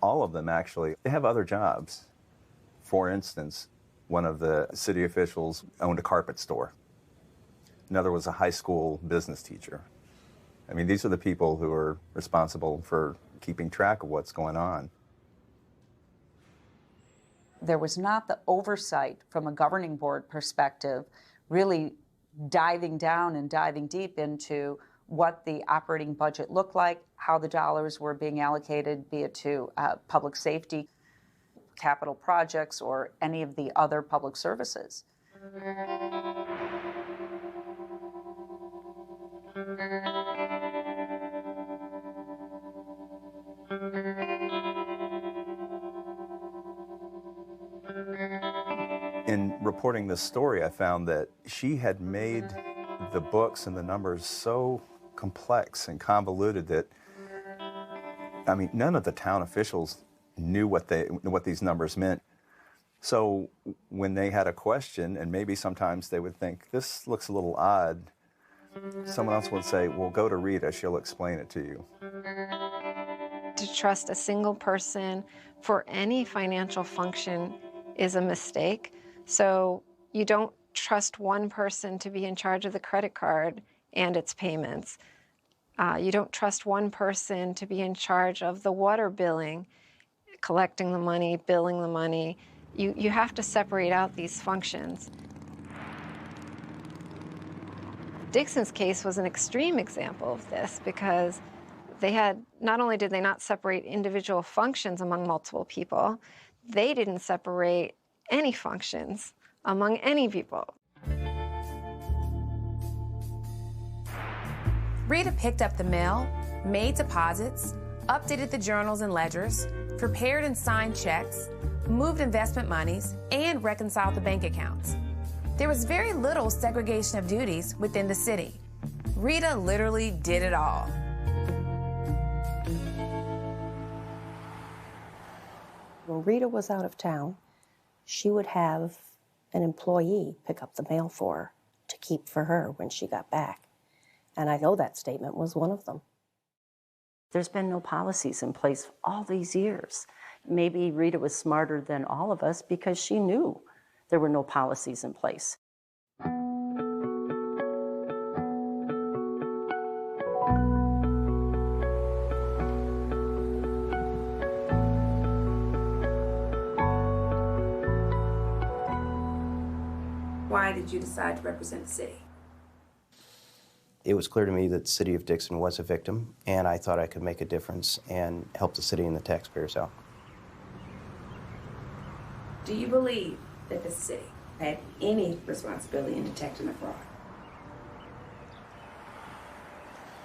Speaker 1: All of them actually, they have other jobs. For instance, one of the city officials owned a carpet store. Another was a high school business teacher. I mean, these are the people who are responsible for keeping track of what's going on.
Speaker 25: There was not the oversight from a governing board perspective, really diving down and diving deep into what the operating budget looked like, how the dollars were being allocated, be it to public safety, capital projects, or any of the other public services.
Speaker 1: In reporting this story, I found that she had made the books and the numbers so complex and convoluted that, I mean, none of the town officials knew what these numbers meant. So when they had a question, and maybe sometimes they would think, this looks a little odd, someone else would say, well, go to Rita, she'll explain it to you.
Speaker 26: To trust a single person for any financial function is a mistake. So you don't trust one person to be in charge of the credit card and its payments. You don't trust one person to be in charge of the water billing, collecting the money, billing the money. You have to separate out these functions. Dixon's case was an extreme example of this because they had, not only did they not separate individual functions among multiple people, they didn't separate any functions among any people.
Speaker 5: Rita picked up the mail, made deposits, updated the journals and ledgers, prepared and signed checks, moved investment monies, and reconciled the bank accounts. There was very little segregation of duties within the city. Rita literally did it all.
Speaker 11: When Rita was out of town, she would have an employee pick up the mail for her to keep for her when she got back. And I know that statement was one of them. There's been no policies in place all these years. Maybe Rita was smarter than all of us because she knew there were no policies in place.
Speaker 5: Why did you decide to represent the city?
Speaker 13: It was clear to me that the city of Dixon was a victim, and I thought I could make a difference and help the city and the taxpayers out.
Speaker 5: Do you believe that the city had any responsibility in detecting the fraud?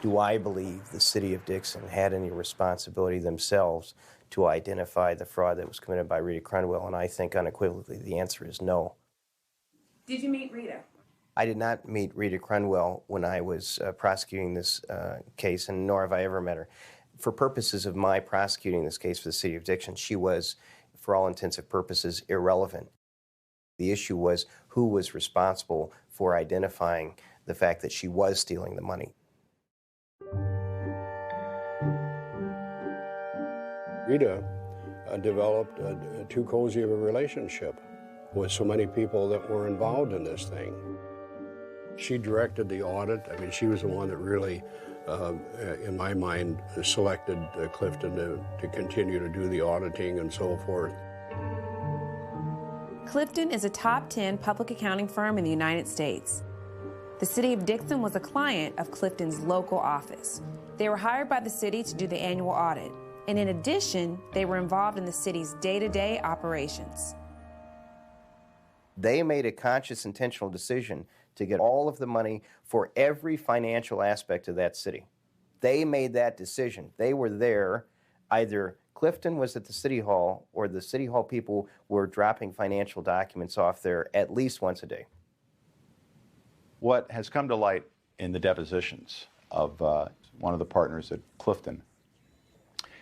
Speaker 13: Do I believe the city of Dixon had any responsibility themselves to identify the fraud that was committed by Rita Crunwell? And I think unequivocally the answer is no.
Speaker 5: Did you meet Rita?
Speaker 13: I did not meet Rita Crunwell when I was prosecuting this case, and nor have I ever met her. For purposes of my prosecuting this case for the city of Dixon, she was, for all intents and purposes, irrelevant. The issue was who was responsible for identifying the fact that she was stealing the money.
Speaker 2: Rita developed too cozy of a relationship with so many people that were involved in this thing. She directed the audit. I mean, she was the one that really, in my mind, selected Clifton to continue to do the auditing and so forth.
Speaker 5: Clifton is a top 10 public accounting firm in the United States. The city of Dixon was a client of Clifton's local office. They were hired by the city to do the annual audit, and in addition, they were involved in the city's day-to-day operations.
Speaker 13: They made a conscious, intentional decision to get all of the money for every financial aspect of that city. They made that decision. They were there. Either Clifton was at the city hall or the city hall people were dropping financial documents off there at least once a day.
Speaker 17: What has come to light in the depositions of one of the partners at Clifton,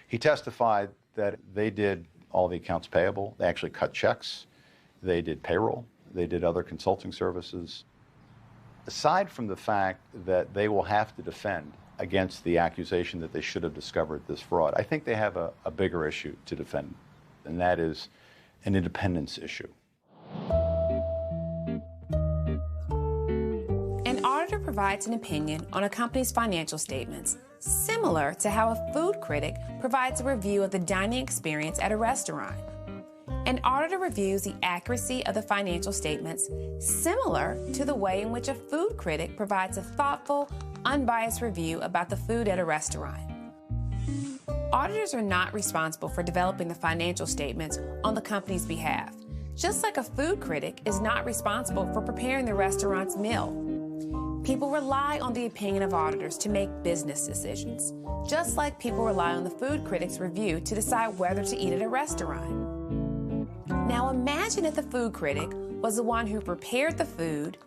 Speaker 17: he testified that they did all the accounts payable. They actually cut checks. They did payroll. They did other consulting services. Aside from the fact that they will have to defend against the accusation that they should have discovered this fraud, I think they have a bigger issue to defend, and that is an independence issue.
Speaker 5: An auditor provides an opinion on a company's financial statements, similar to how a food critic provides a review of the dining experience at a restaurant. An auditor reviews the accuracy of the financial statements, similar to the way in which a food critic provides a thoughtful, unbiased review about the food at a restaurant. Auditors are not responsible for developing the financial statements on the company's behalf, just like a food critic is not responsible for preparing the restaurant's meal. People rely on the opinion of auditors to make business decisions, just like people rely on the food critic's review to decide whether to eat at a restaurant. Now imagine if the food critic was the one who prepared the food,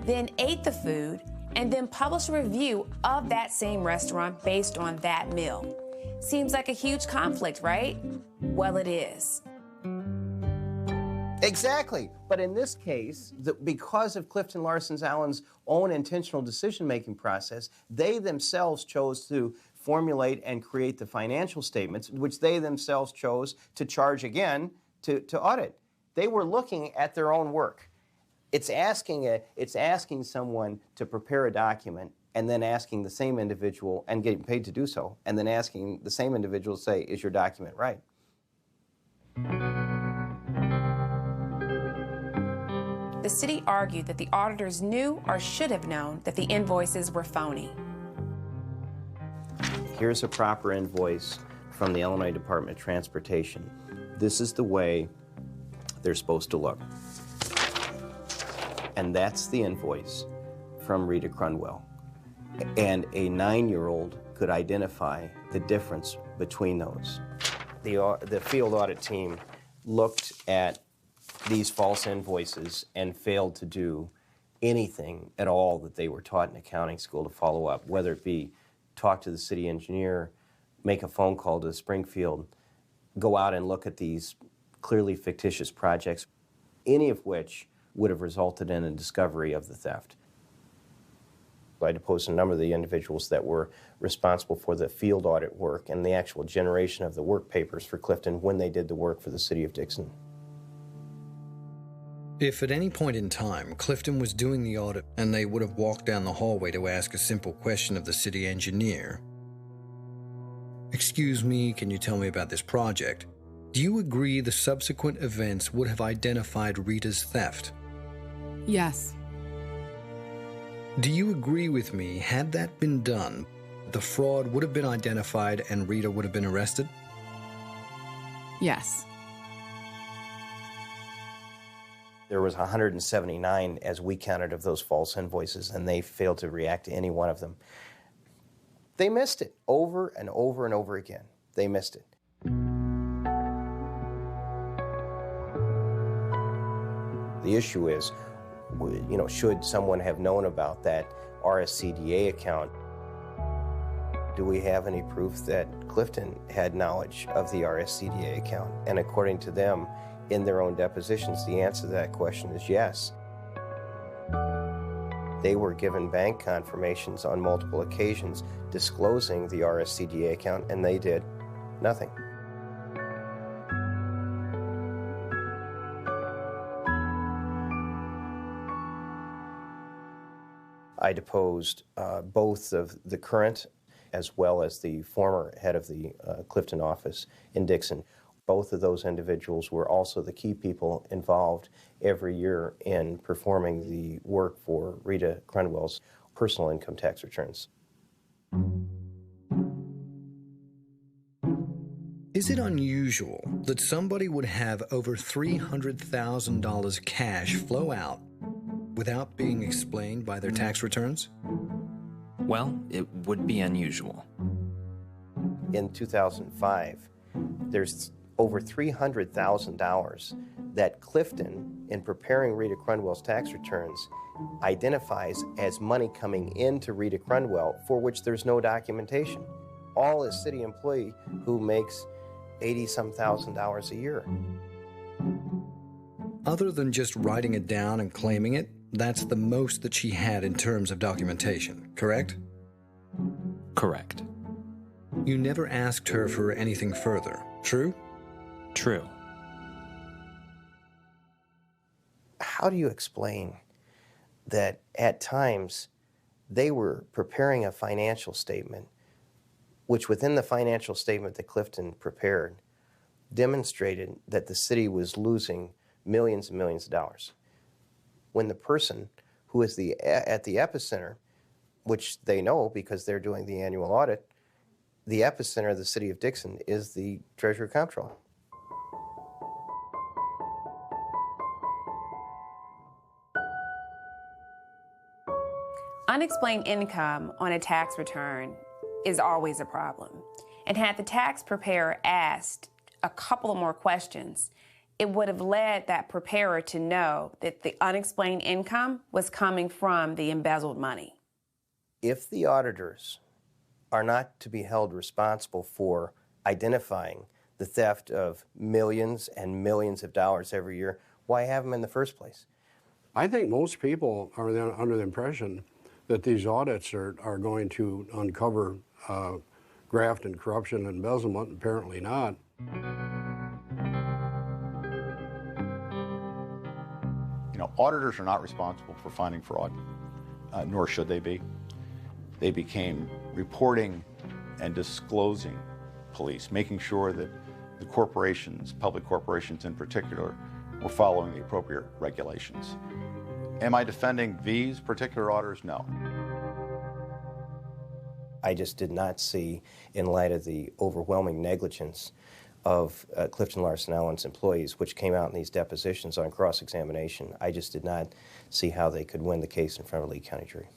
Speaker 5: then ate the food, and then published a review of that same restaurant based on that meal. Seems like a huge conflict, right? Well, it is.
Speaker 13: Exactly. But in this case, because of Clifton Larson Allen's own intentional decision-making process, they themselves chose to formulate and create the financial statements, which they themselves chose to charge again to audit. They were looking at their own work. It's asking someone to prepare a document and then asking the same individual, and getting paid to do so, and then asking the same individual to say, is your document right?
Speaker 5: The city argued that the auditors knew or should have known that the invoices were phony.
Speaker 13: Here's a proper invoice from the Illinois Department of Transportation. This is the way they're supposed to look. And that's the invoice from Rita Crunwell. And a 9-year-old could identify the difference between those. The field audit team looked at these false invoices and failed to do anything at all that they were taught in accounting school to follow up, whether it be talk to the city engineer, make a phone call to Springfield, go out and look at these clearly fictitious projects, any of which would have resulted in a discovery of the theft. I deposed a number of the individuals that were responsible for the field audit work and the actual generation of the work papers for Clifton when they did the work for the city of Dixon.
Speaker 3: If at any point in time Clifton was doing the audit and they would have walked down the hallway to ask a simple question of the city engineer, "Excuse me, can you tell me about this project?" do you agree the subsequent events would have identified Rita's theft?
Speaker 7: Yes.
Speaker 3: Do you agree with me, had that been done, the fraud would have been identified and Rita would have been arrested?
Speaker 7: Yes.
Speaker 13: There was 179, as we counted, of those false invoices, and they failed to react to any one of them. They missed it over and over and over again. They missed it. The issue is, should someone have known about that RSCDA account? Do we have any proof that Clifton had knowledge of the RSCDA account? And according to them, in their own depositions, the answer to that question is yes. They were given bank confirmations on multiple occasions disclosing the RSCDA account, and they did nothing. I deposed both of the current as well as the former head of the Clifton office in Dixon. Both of those individuals were also the key people involved every year in performing the work for Rita Crunwell's personal income tax returns.
Speaker 3: Is it unusual that somebody would have over $300,000 cash flow out without being explained by their tax returns?
Speaker 19: Well, it would be unusual.
Speaker 13: In 2005, there's over $300,000 that Clifton, in preparing Rita Crunwell's tax returns, identifies as money coming into Rita Crunwell for which there's no documentation. All a city employee who makes $80-some thousand a year.
Speaker 3: Other than just writing it down and claiming it, that's the most that she had in terms of documentation, correct?
Speaker 19: Correct.
Speaker 3: You never asked her for anything further, true?
Speaker 19: True.
Speaker 13: How do you explain that at times they were preparing a financial statement, which within the financial statement that Clifton prepared demonstrated that the city was losing millions and millions of dollars, when the person who is at the epicenter, which they know because they're doing the annual audit, the epicenter of the city of Dixon is the Treasurer Comptroller.
Speaker 5: Unexplained income on a tax return is always a problem. And had the tax preparer asked a couple of more questions, it would have led that preparer to know that the unexplained income was coming from the embezzled money.
Speaker 13: If the auditors are not to be held responsible for identifying the theft of millions and millions of dollars every year, why have them in the first place?
Speaker 2: I think most people are then under the impression that these audits are going to uncover graft and corruption and embezzlement. Apparently not.
Speaker 17: Auditors are not responsible for finding fraud, nor should they be. they became reporting and disclosing police, making sure that the corporations, public corporations in particular, were following the appropriate regulations. Am I defending these particular auditors? No.
Speaker 13: I just did not see, in light of the overwhelming negligence of Clifton Larson Allen's employees, which came out in these depositions on cross-examination, I just did not see how they could win the case in front of a Lee County jury.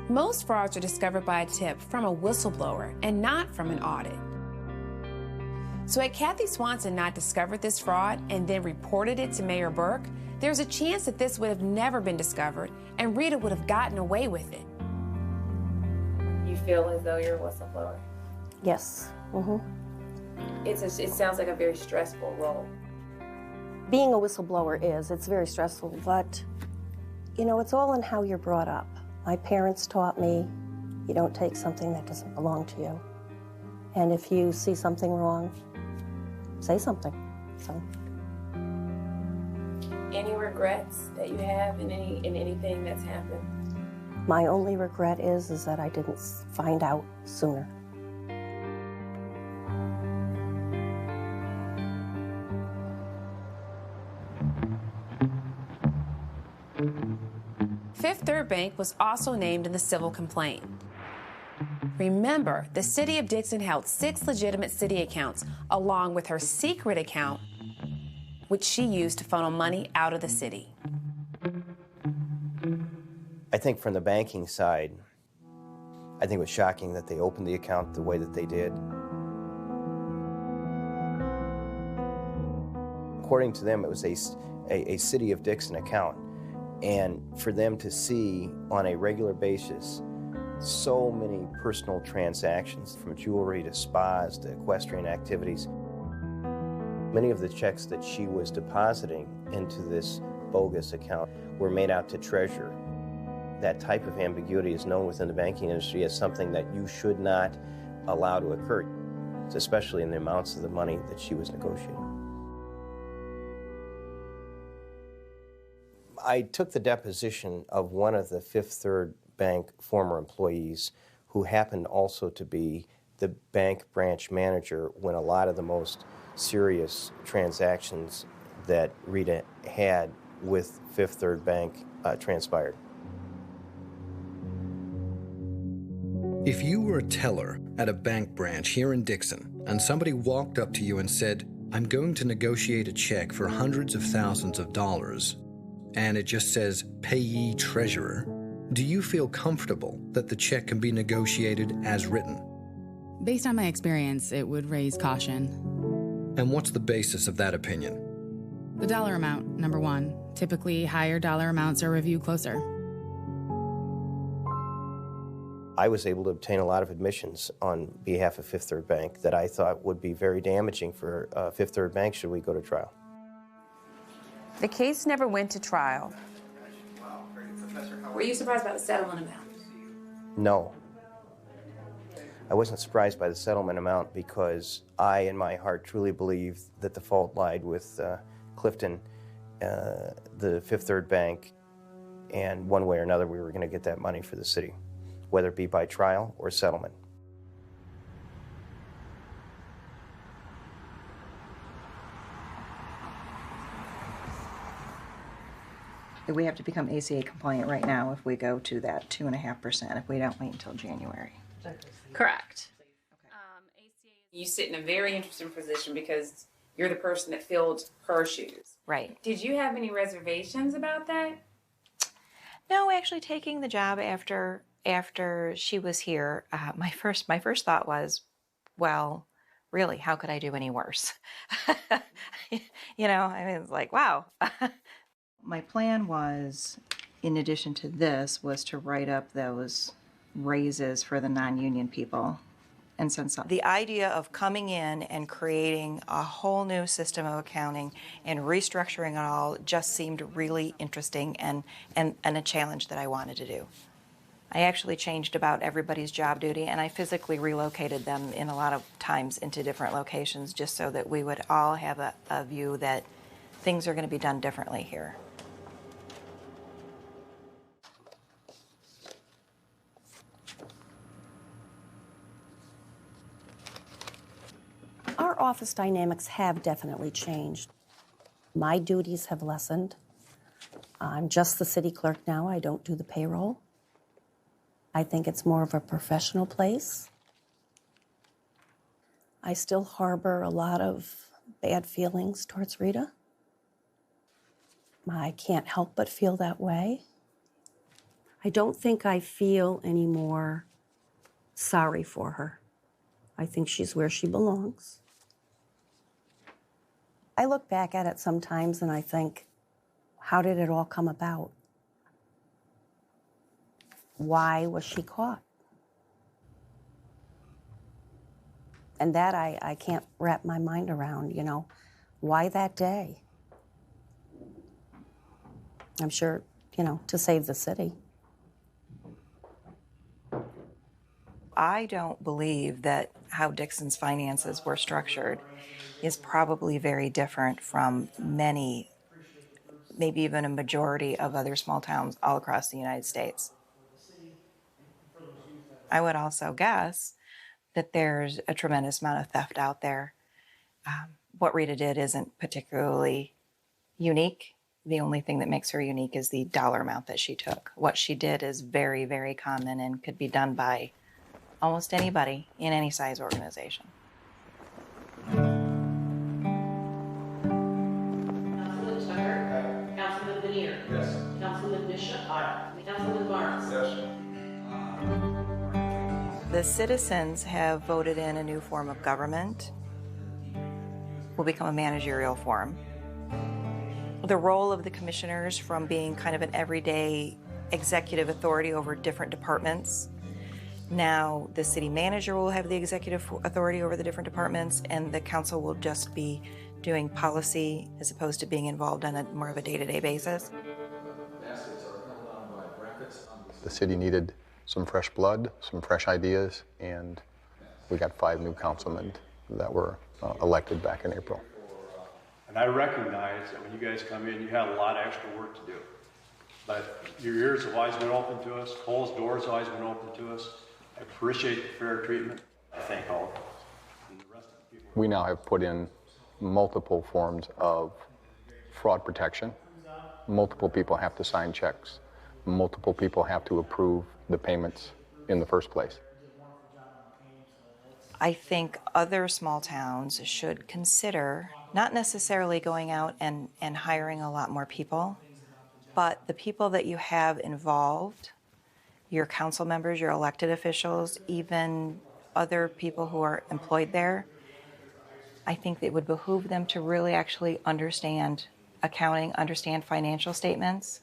Speaker 5: Most frauds are discovered by a tip from a whistleblower and not from an audit. So had Kathy Swanson not discovered this fraud and then reported it to Mayor Burke, there's a chance that this would have never been discovered and Rita would have gotten away with it.
Speaker 7: You feel as though you're a whistleblower?
Speaker 11: Yes. Mm-hmm.
Speaker 7: It sounds like a very stressful role.
Speaker 11: Being a whistleblower it's very stressful, but, you know, it's all in how you're brought up. My parents taught me you don't take something that doesn't belong to you. And if you see something wrong, say something. So.
Speaker 7: Any regrets that you have in anything that's happened?
Speaker 11: My only regret is that I didn't find out sooner.
Speaker 5: Fifth Third Bank was also named in the civil complaint. Remember, the city of Dixon held 6 legitimate city accounts, along with her secret account, which she used to funnel money out of the city.
Speaker 13: I think from the banking side, I think it was shocking that they opened the account the way that they did. According to them, it was a city of Dixon account. And for them to see on a regular basis so many personal transactions, from jewelry to spas to equestrian activities, many of the checks that she was depositing into this bogus account were made out to treasurer. That type of ambiguity is known within the banking industry as something that you should not allow to occur, especially in the amounts of the money that she was negotiating. I took the deposition of one of the Fifth Third Bank former employees who happened also to be the bank branch manager when a lot of the most serious transactions that Rita had with Fifth Third Bank transpired.
Speaker 3: If you were a teller at a bank branch here in Dixon and somebody walked up to you and said, "I'm going to negotiate a check for hundreds of thousands of dollars," and it just says, "Payee Treasurer," do you feel comfortable that the check can be negotiated as written?
Speaker 12: Based on my experience, it would raise caution.
Speaker 3: And what's the basis of that opinion?
Speaker 12: The dollar amount, number one. Typically, higher dollar amounts are reviewed closer.
Speaker 13: I was able to obtain a lot of admissions on behalf of Fifth Third Bank that I thought would be very damaging for Fifth Third Bank should we go to trial.
Speaker 5: The case never went to trial.
Speaker 7: Were you surprised by the settlement amount?
Speaker 13: No. I wasn't surprised by the settlement amount because I, in my heart, truly believe that the fault lied with Clifton, the Fifth Third Bank, and one way or another we were going to get that money for the city, whether it be by trial or settlement.
Speaker 18: We have to become ACA compliant right now if we go to that 2.5%, if we don't wait until January.
Speaker 7: Correct. You sit in a very interesting position because you're the person that filled her shoes.
Speaker 18: Right.
Speaker 7: Did you have any reservations about that?
Speaker 18: No, actually taking the job after she was here, my first thought was, well, really, how could I do any worse? You know, I mean, it's like, wow. My plan was, in addition to this, was to write up those raises for the non-union people. And since the idea of coming in and creating a whole new system of accounting and restructuring it all just seemed really interesting and a challenge that I wanted to do. I actually changed about everybody's job duty, and I physically relocated them in a lot of times into different locations just so that we would all have a view that things are going to be done differently here.
Speaker 11: Our office dynamics have definitely changed. My duties have lessened. I'm just the city clerk now. I don't do the payroll. I think it's more of a professional place. I still harbor a lot of bad feelings towards Rita. I can't help but feel that way. I don't think I feel any more sorry for her. I think she's where she belongs. I look back at it sometimes and I think, how did it all come about? Why was she caught? And that I can't wrap my mind around, you know. Why that day? I'm sure, you know, to save the city.
Speaker 18: I don't believe that how Dixon's finances were structured is probably very different from many, maybe even a majority of other small towns all across the United States. I would also guess that there's a tremendous amount of theft out there. What Rita did isn't particularly unique. The only thing that makes her unique is the dollar amount that she took. What she did is very, very common and could be done by almost anybody in any size organization.
Speaker 4: Councilman Tucker. Councilman Veneer.
Speaker 10: Yes.
Speaker 4: Councilman Bishop. Aye. Councilman Barnes.
Speaker 10: Yes.
Speaker 18: The citizens have voted in a new form of government. Will become a managerial form. The role of the commissioners, from being kind of an everyday executive authority over different departments, now the city manager will have the executive authority over the different departments, and the council will just be doing policy as opposed to being involved on a more of a day-to-day basis.
Speaker 17: The city needed some fresh blood, some fresh ideas, and we got 5 new councilmen that were elected back in April.
Speaker 8: And I recognize that when you guys come in, you have a lot of extra work to do. But your ears have always been open to us. Cole's doors have always been open to us. I appreciate the fair treatment. I thank all of you. And the rest of the people.
Speaker 17: We now have put in multiple forms of fraud protection. Multiple people have to sign checks. Multiple people have to approve the payments in the first place.
Speaker 18: I think other small towns should consider not necessarily going out and hiring a lot more people, but the people that you have involved, your council members, your elected officials, even other people who are employed there, I think it would behoove them to really actually understand accounting, understand financial statements,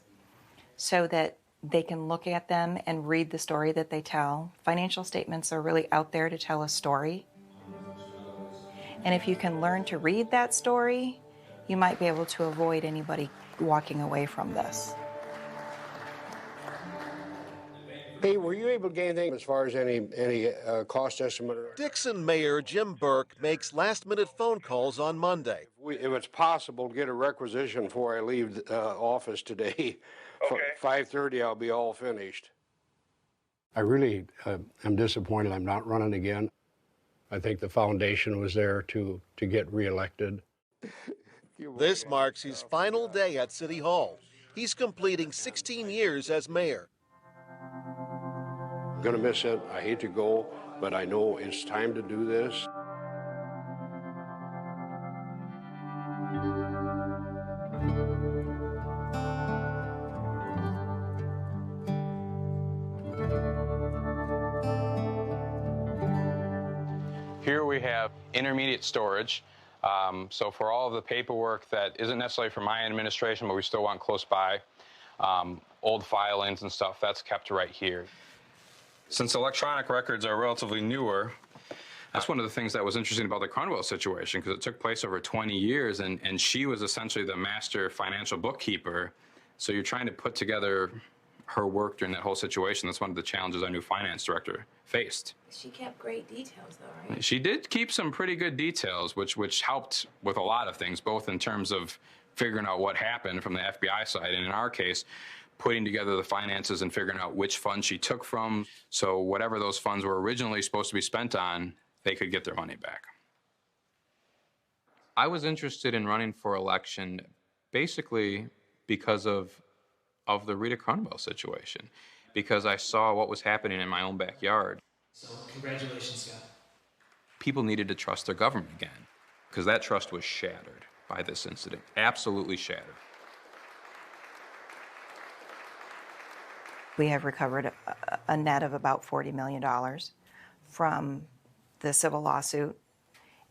Speaker 18: so that they can look at them and read the story that they tell. Financial statements are really out there to tell a story. And if you can learn to read that story, you might be able to avoid anybody walking away from this.
Speaker 2: Hey, were you able to get anything as far as any cost estimate?
Speaker 20: Dixon Mayor Jim Burke makes last-minute phone calls on Monday.
Speaker 2: If it's possible to get a requisition before I leave office today, okay. 5:30 I'll be all finished. I really am disappointed I'm not running again. I think the foundation was there to get reelected.
Speaker 20: This marks his final day at City Hall. He's completing 16 years as mayor.
Speaker 2: I'm gonna miss it. I hate to go, but I know it's time to do this.
Speaker 15: Here we have intermediate storage. So for all of the paperwork that isn't necessarily for my administration, but we still want close by, old filings and stuff, that's kept right here. Since electronic records are relatively newer, that's one of the things that was interesting about the Crunwell situation, because it took place over 20 years, and she was essentially the master financial bookkeeper. So you're trying to put together her work during that whole situation. That's one of the challenges our new finance director faced.
Speaker 7: She kept great details, though, right?
Speaker 15: She did keep some pretty good details, which helped with a lot of things, both in terms of figuring out what happened from the FBI side, and in our case, putting together the finances and figuring out which funds she took from, so whatever those funds were originally supposed to be spent on, they could get their money back. I was interested in running for election basically because of the Rita Cronwell situation, because I saw what was happening in my own backyard.
Speaker 6: So congratulations, Scott.
Speaker 15: People needed to trust their government again, because that trust was shattered by this incident, absolutely shattered.
Speaker 18: We have recovered a net of about $40 million from the civil lawsuit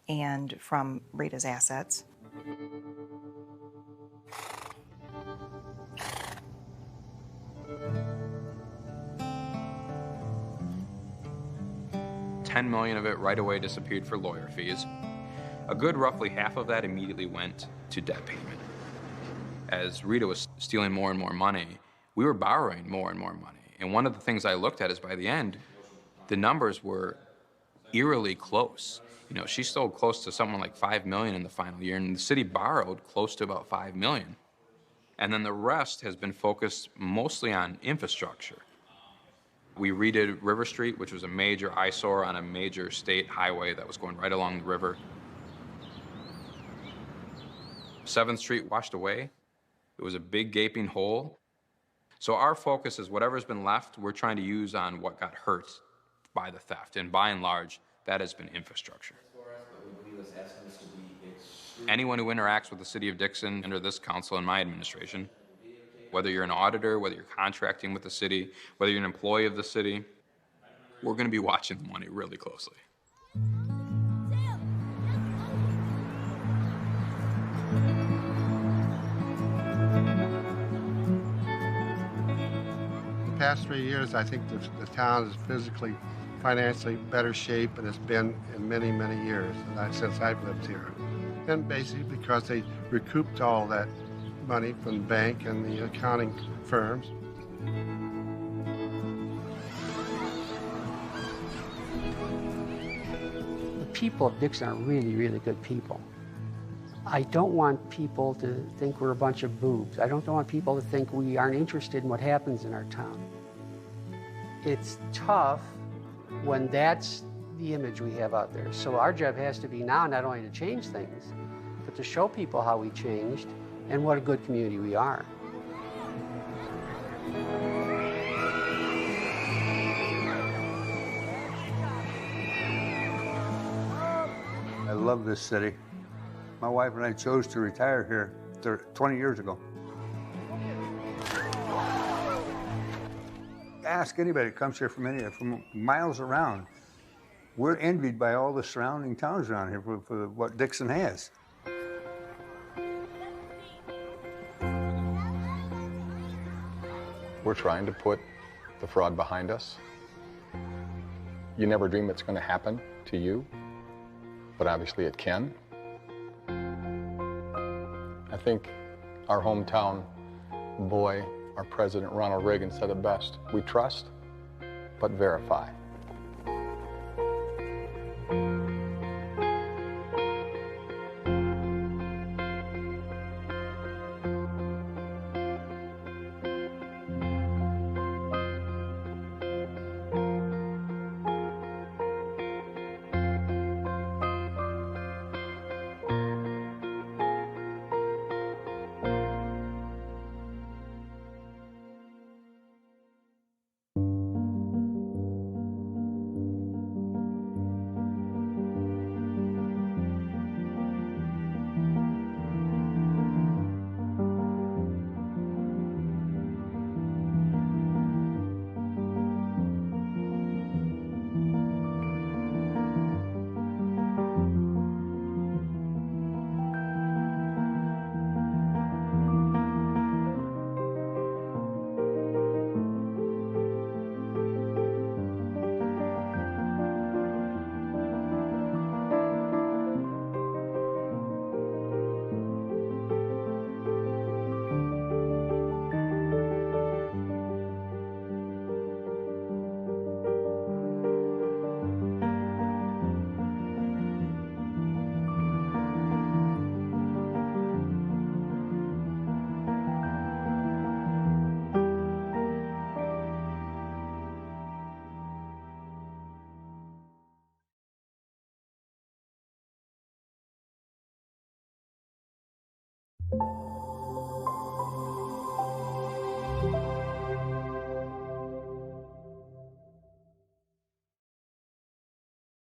Speaker 18: and from Rita's assets.
Speaker 15: $10 million of it right away disappeared for lawyer fees. A good roughly half of that immediately went to debt payment. As Rita was stealing more and more money, we were borrowing more and more money. And one of the things I looked at is by the end, the numbers were eerily close. You know, she stole close to something like $5 million in the final year, and the city borrowed close to about $5 million. And then the rest has been focused mostly on infrastructure. We redid River Street, which was a major eyesore on a major state highway that was going right along the river. 7th Street washed away. It was a big gaping hole. So our focus is whatever's been left, we're trying to use on what got hurt by the theft. And by and large, that has been infrastructure. Anyone who interacts with the city of Dixon under this council and my administration, whether you're an auditor, whether you're contracting with the city, whether you're an employee of the city, we're going to be watching the money really closely.
Speaker 14: The past 3 years, I think the town is physically, financially better shape than it's been in many, many years since I've lived here. And basically because they recouped all that money from the bank and the accounting firms.
Speaker 16: The people of Dixon are really, really good people. I don't want people to think we're a bunch of boobs. I don't want people to think we aren't interested in what happens in our town. It's tough when that's the image we have out there. So our job has to be now not only to change things, but to show people how we changed and what a good community we are.
Speaker 22: I love this city. My wife and I chose to retire here 20 years ago. Ask anybody that comes here from miles around. We're envied by all the surrounding towns around here for what Dixon has.
Speaker 23: We're trying to put the fraud behind us. You never dream it's going to happen to you, but obviously it can. I think our hometown boy, our president, Ronald Reagan, said it best. We trust, but verify.